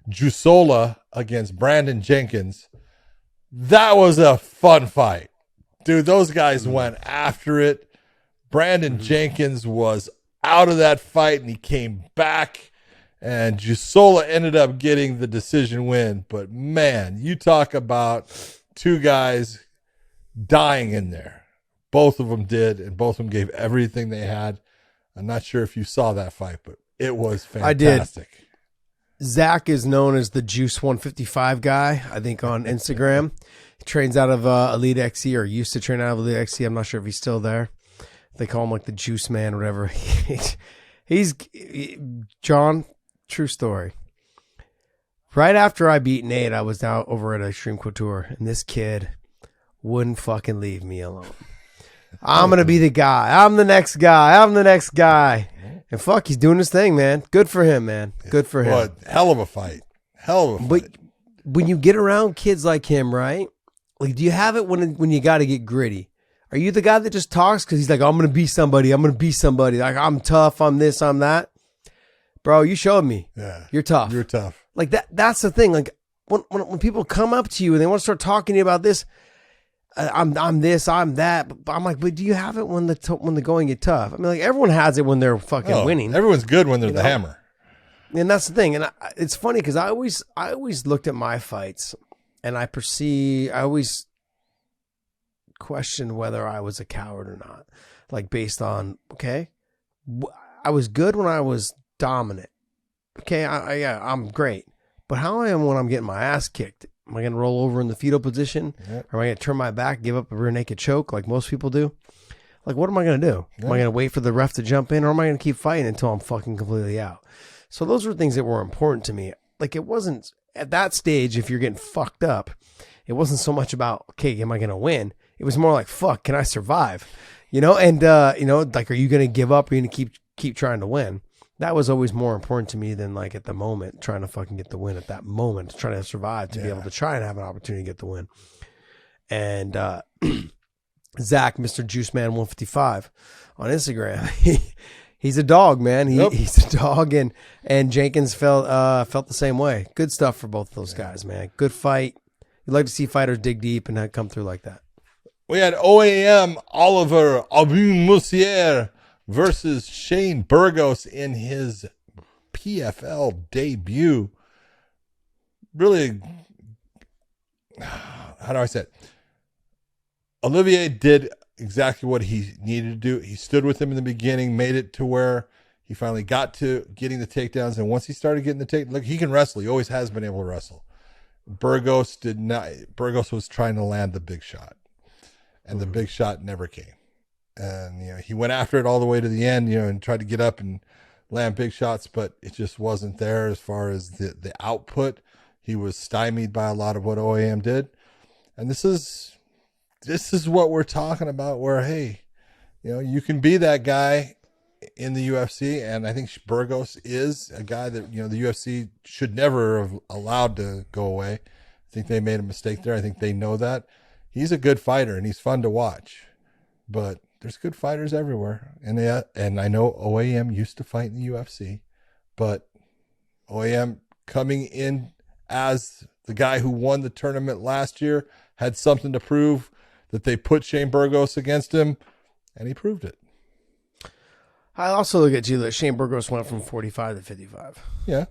Jusola against Brandon Jenkins. That was a fun fight. Dude, those guys went after it. Brandon Jenkins was out of that fight, and he came back, and Jusola ended up getting the decision win. But, man, you talk about two guys dying in there. Both of them did, and both of them gave everything they had. I'm not sure if you saw that fight, but it was fantastic. I did. Zach is known as the Juice 155 guy, I think, on Instagram. He trains out of Elite XC, or used to train out of Elite XC. I'm not sure if he's still there. They call him like the Juice Man or whatever. John, true story. Right after I beat Nate, I was down over at Extreme Couture, and this kid wouldn't fucking leave me alone. I'm going to be the guy. I'm the next guy. I'm the next guy. And fuck, he's doing his thing, man. Good for him, man. Good for him. What hell of a fight. Hell of a fight. But when you get around kids like him, right? Like, do you have it when you got to get gritty? Are you the guy that just talks because he's like, I'm going to be somebody. I'm going to be somebody. Like, I'm tough. I'm this. I'm that. Bro, you showed me. Yeah. You're tough. You're tough. Like, that's the thing. Like, when people come up to you and they want to start talking to you about this, I'm this, I'm that. But I'm like, but do you have it when the going get tough? I mean, like, everyone has it when they're fucking winning. Everyone's good when they're the hammer. And that's the thing. And it's funny because I always looked at my fights and I always questioned whether I was a coward or not. Like, based on, okay, I was good when I was dominant. Okay, I'm great. But how I am when I'm getting my ass kicked? Am I going to roll over in the fetal position? Yep. Or am I going to turn my back, give up a rear naked choke like most people do? Like, what am I going to do? Yep. Am I going to wait for the ref to jump in, or am I going to keep fighting until I'm fucking completely out? So those were things that were important to me. Like, it wasn't, at that stage, if you're getting fucked up, it wasn't so much about, okay, am I going to win? It was more like, fuck, can I survive? And, like, are you going to give up? Or are you going to keep trying to win? That was always more important to me than, like, at the moment, trying to fucking get the win at that moment, trying to survive to be able to try and have an opportunity to get the win. And Zach, Mr. Juice Man 155 on Instagram, he's a dog, man. He's a dog, and Jenkins felt the same way. Good stuff for both of those guys, man. Good fight. You'd like to see fighters dig deep and not come through like that. We had OAM Oliveira Musier versus Shane Burgos in his PFL debut. Really, how do I say it? Olivier did exactly what he needed to do. He stood with him in the beginning, made it to where he finally got to getting the takedowns. And once he started getting the takedowns, look, he can wrestle. He always has been able to wrestle. Burgos did not. Burgos was trying to land the big shot, and the big shot never came. And, he went after it all the way to the end, and tried to get up and land big shots, but it just wasn't there as far as the output. He was stymied by a lot of what OAM did. And this is what we're talking about where, hey, you can be that guy in the UFC. And I think Burgos is a guy that, the UFC should never have allowed to go away. I think they made a mistake there. I think they know that. He's a good fighter and he's fun to watch, but there's good fighters everywhere. And I know OAM used to fight in the UFC, but OAM coming in as the guy who won the tournament last year had something to prove, that they put Shane Burgos against him, and he proved it. I also look at you that Shane Burgos went from 45 to 55. Yeah.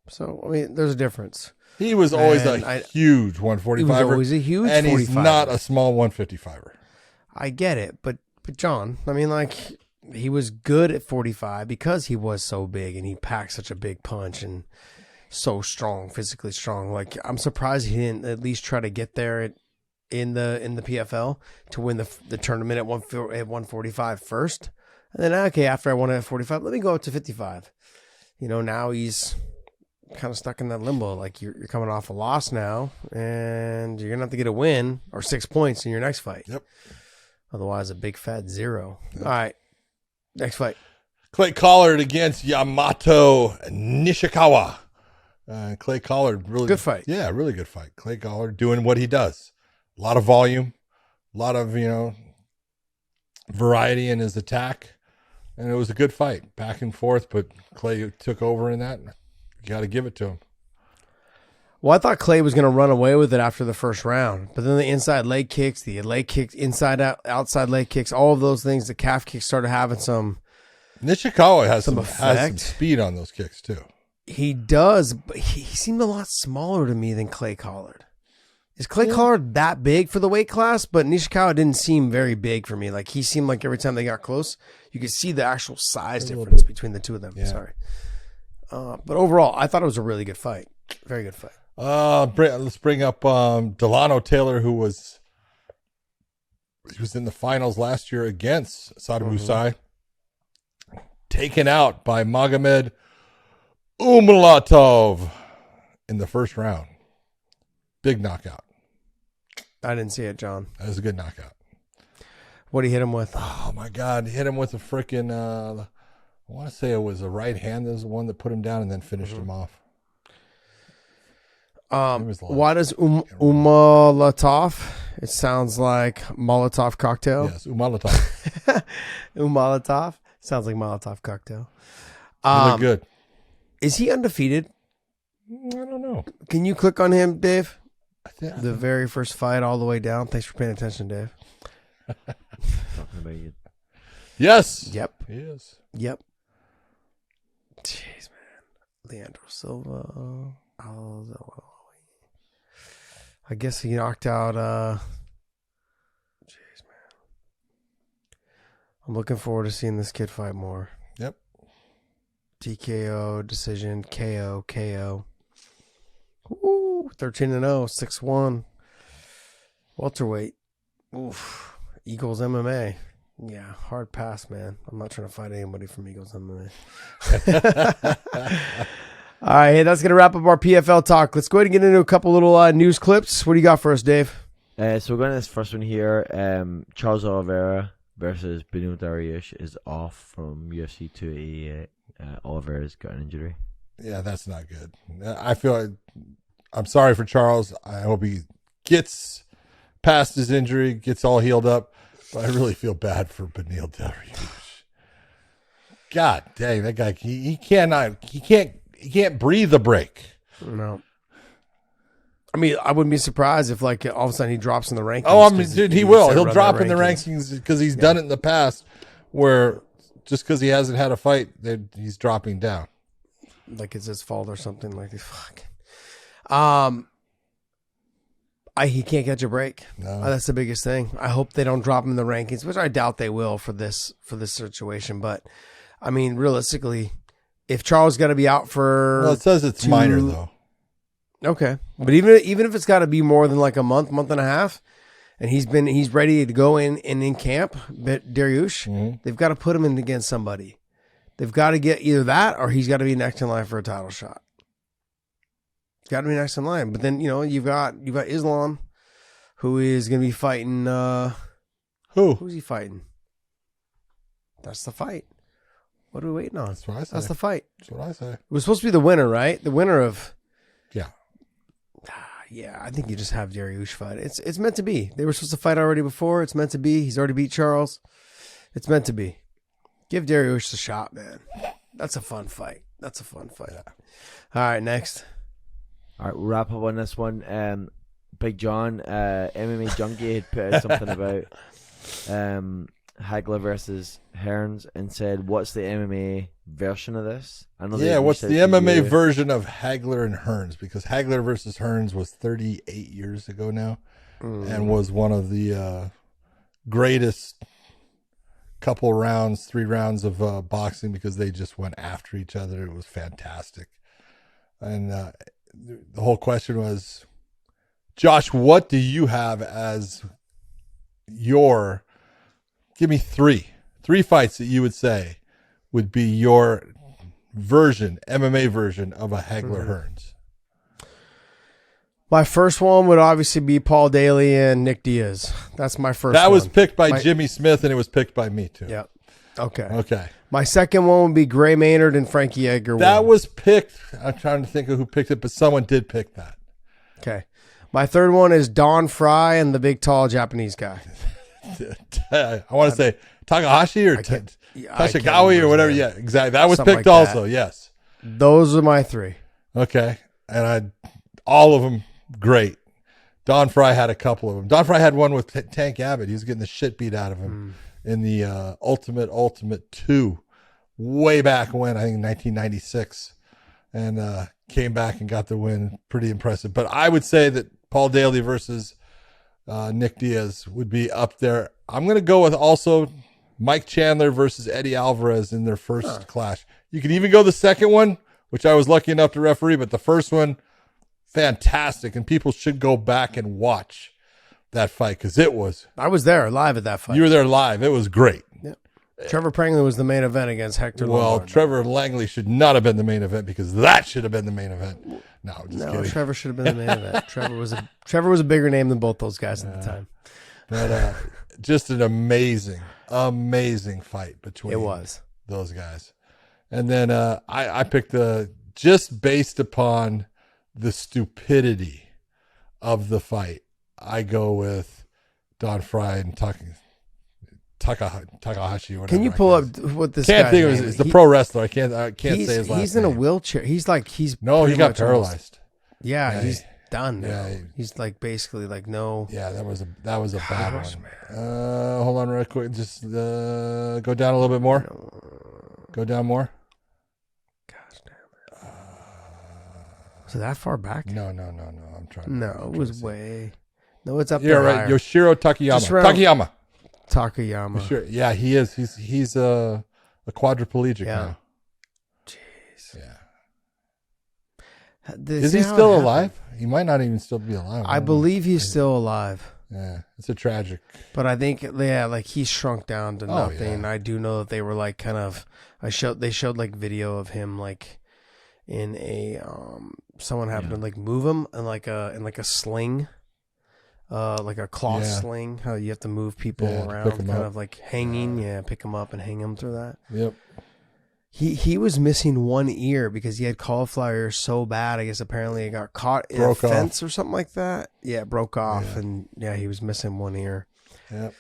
So, I mean, there's a difference. He was always a huge 145er. He was always a huge 45er. And he's not a small 155er. I get it, but John, I mean, like, he was good at 45 because he was so big and he packed such a big punch and so strong, physically strong. Like, I'm surprised he didn't at least try to get there in the PFL to win the tournament at 145 first. And then, okay, after I won it at 45, let me go up to 55. Now he's kind of stuck in that limbo. Like you're coming off a loss now, and you're gonna have to get a win or 6 points in your next fight. Yep. Otherwise, a big fat 0. Yep. All right, next fight. Clay Collard against Yamato Nishikawa. Clay Collard, really good fight. Yeah, really good fight. Clay Collard doing what he does. A lot of volume, a lot of variety in his attack. And it was a good fight, back and forth, but Clay took over in that. You got to give it to him. Well, I thought Clay was going to run away with it after the first round, but then the inside leg kicks, the leg kicks, outside leg kicks, all of those things, the calf kicks started having some. Nishikawa has some speed on those kicks too. He does, but he seemed a lot smaller to me than Clay Collard. Is Clay Collard that big for the weight class? But Nishikawa didn't seem very big for me. Like he seemed like every time they got close, you could see the actual size difference between the two of them. Yeah. Sorry. But overall, I thought it was a really good fight. Very good fight. Let's bring up Delano Taylor, he was in the finals last year against Saddam Hussein. Taken out by Magomed Umalatov in the first round. Big knockout. I didn't see it, John. That was a good knockout. What did he hit him with? Oh, my God. He hit him with a freaking, I want to say it was a right hand. That was the one that put him down and then finished him off. Why does Umalatov? It sounds like Molotov cocktail. Yes, Umalatov. Umalatov. Sounds like Molotov cocktail. He looked good. Is he undefeated? I don't know. Can you click on him, Dave? The very first fight all the way down. Thanks for paying attention, Dave. Talking about you. Yes. Yep. He is. Yep. Jeez, man. Leandro Silva. I guess he knocked out. Jeez, man. I'm looking forward to seeing this kid fight more. Yep. TKO, decision, KO. Ooh, 13-0, 6-1. Welterweight. Oof. Eagles MMA. Yeah, hard pass, man. I'm not trying to fight anybody from Eagles MMA. All right, hey, that's going to wrap up our PFL talk. Let's go ahead and get into a couple little news clips. What do you got for us, Dave? So we're going to this first one here. Charles Oliveira versus Beneil Dariush is off from UFC 288. Oliveira's got an injury. Yeah, that's not good. I'm sorry for Charles. I hope he gets past his injury, gets all healed up. But I really feel bad for Beneil Dariush. God dang, that guy, he can't breathe a break. No. I mean, I wouldn't be surprised if, like, all of a sudden he drops in the rankings. Oh, I mean, dude, he will. He'll drop in the rankings because he's done it in the past where just because he hasn't had a fight, he's dropping down. Like it's his fault or something. Like, fuck. He can't catch a break. No. That's the biggest thing. I hope they don't drop him in the rankings, which I doubt they will for this situation. But, I mean, realistically, if Charles got to be out for... Well, it says it's minor, though. Okay. But even if it's got to be more than like a month and a half, and he's ready to go in camp, but Dariush, they've got to put him in against somebody. They've got to get either that or he's got to be next in line for a title shot. Got to be next in line. But then, you've got Islam, who is going to be fighting... Who's he fighting? That's the fight. What are we waiting on? That's what I say. That's the fight. That's what I say. It was supposed to be the winner, right? The winner of... Yeah. Yeah, I think you just have Dariush fight. It's meant to be. They were supposed to fight already before. It's meant to be. He's already beat Charles. It's meant to be. Give Dariush a shot, man. That's a fun fight. Yeah. All right, next. All right, we'll wrap up on this one. Big John, MMA Junkie, had put out something about Hagler versus Hearns and said, what's the MMA version of this? What's the MMA version of Hagler and Hearns? Because Hagler versus Hearns was 38 years ago now and was one of the greatest couple rounds, 3 rounds of boxing because they just went after each other. It was fantastic. And the whole question was, Josh, what do you have as give me three fights that you would say would be your MMA version of a Hagler Hearns? My first one would obviously be Paul Daly and Nick Diaz. That's my first one. That was picked by Jimmy Smith, and it was picked by me, too. Yep. Okay. Okay. My second one would be Gray Maynard and Frankie Edgar. That was picked. I'm trying to think of who picked it, but someone did pick that. Okay. My third one is Don Fry and the big, tall Japanese guy. I want to say Takahashi or Tashikawa or whatever. Yeah, exactly. That was Something picked like also, that. yes. Those are my three. Okay. And all of them great. Don Fry had a couple of them. Don Fry had one with Tank Abbott. He was getting the shit beat out of him in the Ultimate 2 way back when, I think 1996. And came back and got the win. Pretty impressive. But I would say that Paul Daly versus Nick Diaz would be up there. I'm going to go with also Mike Chandler versus Eddie Alvarez in their first clash. You can even go the second one, which I was lucky enough to referee, but the first one, fantastic. And people should go back and watch that fight because it was. I was there live at that fight. You were there live. It was great. Yep. Trevor Prangley was the main event against Hector Lombard. Trevor Langley should not have been the main event because that should have been the main event. No, just kidding. Trevor should have been the main event. Trevor was a bigger name than both those guys at the time. But just an amazing fight between those guys. And then I picked just based upon the stupidity of the fight, I go with Don Fry and Takahashi. Or whatever. Can you pull up what this can't guy's think of name it. It's the pro wrestler. I can't say his last name. He's in a wheelchair. He's no, he got paralyzed. He's done now. Yeah, he's like basically like no. Yeah, that was a bad one. Hold on real quick. Just go down a little bit more. Go down more. Gosh damn it. Was it that far back? No. I'm trying. No, it was way. No, it's up You're there. right. Higher. Yoshiro Takayama. Takayama. Sure. Yeah, he is. He's a quadriplegic now. Jeez. Yeah. Is he still alive? He might not even still be alive. I believe he's still alive. Yeah, it's a tragic. But I think like he shrunk down to nothing. Yeah. I do know that they were like kind of. They showed like video of him like in a someone happened to like move him in like a sling. Like a cloth sling, how you have to move people around, kind of like hanging. Pick them up and hang them through that. Yep. He was missing one ear because he had cauliflower ear so bad. I guess apparently it got caught in a fence or something like that. Yeah, it broke off, and he was missing one ear. Yep.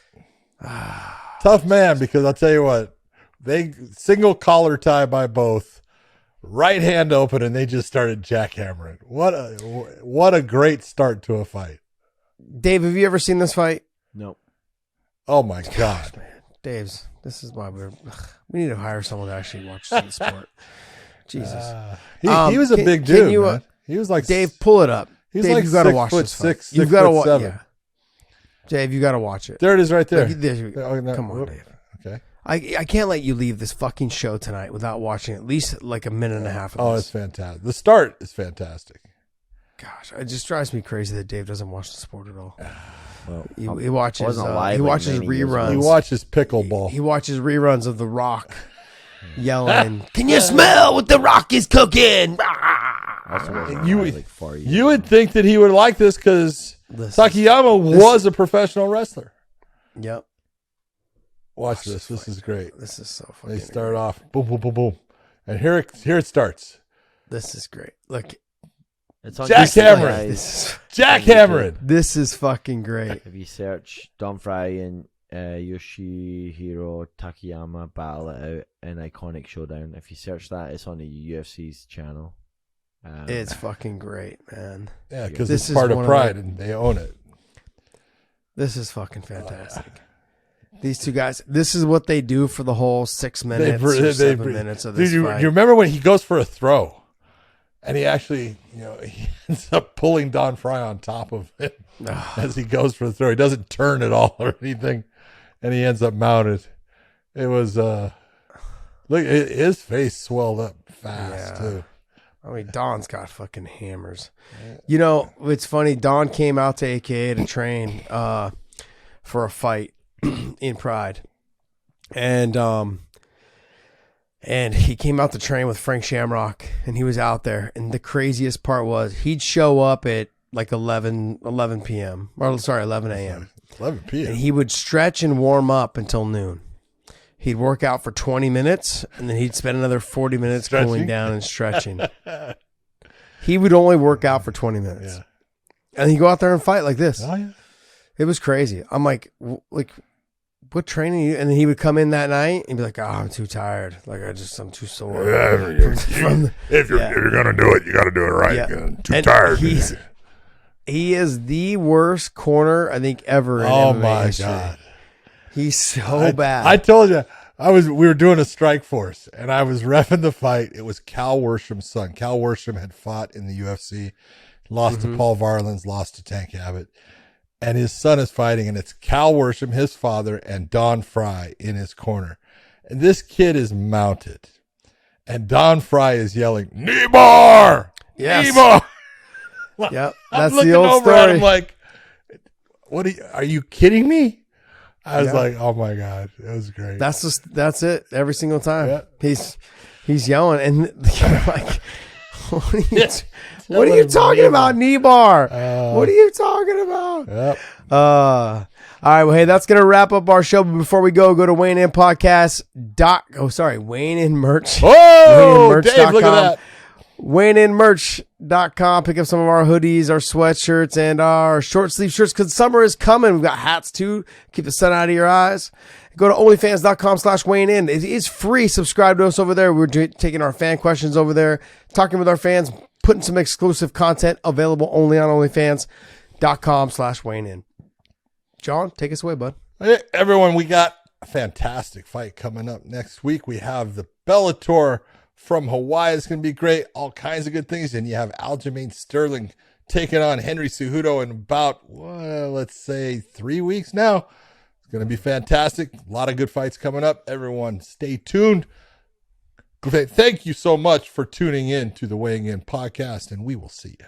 Tough man, because I'll tell you what, they single collar tie by both, right hand open, and they just started jackhammering. What a great start to a fight. Dave, have you ever seen this fight? No. Oh my God, man. Dave's. This is why we need to hire someone to actually watch the sport. Jesus, he was a big dude. Man. He was like Dave. Pull it up. He's Dave, like you got to watch this fight. 6'6", You've got to watch. 6'7". Yeah. Dave, you got to watch it. There it is, right there. Come on, Dave. Okay. I can't let you leave this fucking show tonight without watching at least like a minute and a half of this. It's fantastic. The start is fantastic. Gosh, it just drives me crazy that Dave doesn't watch the sport at all. Well, he watches reruns. He watches pickleball. He watches reruns of The Rock yelling, "Can you smell what The Rock is cooking?" You would think that he would like this because Takayama was a professional wrestler. Yep. Watch this. This is great. This is so funny. They start off boom, boom, boom, boom, and here it starts. This is great. Look. It's on jackhammering. Jackhammering. This is fucking great. If you search Don Fry and Yoshihiro Takayama battle it out an iconic showdown, if you search that, it's on the UFC's channel. It's fucking great, man. Yeah, because it's part of Pride and they own it. This is fucking fantastic. These two guys, this is what they do for the whole 6 minutes or 7 minutes of this fight. You remember when he goes for a throw? And he actually, he ends up pulling Don Fry on top of him as he goes for the throw. He doesn't turn at all or anything, and he ends up mounted. It was, look, his face swelled up fast, too. I mean, Don's got fucking hammers. It's funny. Don came out to AKA to train for a fight in Pride. And And he came out to train with Frank Shamrock, and he was out there. And the craziest part was he'd show up at like 11 p.m. Or sorry, 11 a.m. 11 p.m. And he would stretch and warm up until noon. He'd work out for 20 minutes, and then he'd spend another 40 minutes cooling down and stretching. He would only work out for 20 minutes. Yeah. And he'd go out there and fight like this. Oh, yeah. It was crazy. I'm like, what training? And then he would come in that night and be like, "Oh, I'm too tired. Like I'm too sore." If you're gonna do it, you got to do it right. Yeah. Too tired. He is the worst corner I think ever. In Oh MMA my history. God, he's so bad. I told you we were doing a strike force, and I was reffing the fight. It was Cal Worsham's son. Cal Worsham had fought in the UFC, lost to Paul Varlins, lost to Tank Abbott. And his son is fighting, and it's Cal Worsham, his father, and Don Fry in his corner. And this kid is mounted. And Don Fry is yelling, "Kneebar! Yes. Kneebar!" Yep, I'm that's looking the old over at story. him like, are you kidding me? I was like, oh my God, it was great. That's it every single time. Yeah. He's yelling, and you're like, what are you talking about, Kneebar? What are you talking about? Yep. All right, well, hey, that's going to wrap up our show. But before we go to Weighing In Podcast. Weighing In Merch. Oh, Dave, look at that. WeighingInMerch.com. Pick up some of our hoodies, our sweatshirts, and our short sleeve shirts because summer is coming. We've got hats too. Keep the sun out of your eyes. Go to onlyfans.com/weighingin. It is free. Subscribe to us over there. We're taking our fan questions over there, talking with our fans, putting some exclusive content available only on onlyfans.com/weighingin. John, take us away, bud. Hey, everyone, we got a fantastic fight coming up next week. We have the Bellator from Hawaii. It's going to be great. All kinds of good things. And you have Aljamain Sterling taking on Henry Cejudo in about, let's say 3 weeks now. It's going to be fantastic. A lot of good fights coming up. Everyone, stay tuned. Thank you so much for tuning in to the Weighing In Podcast, and we will see you.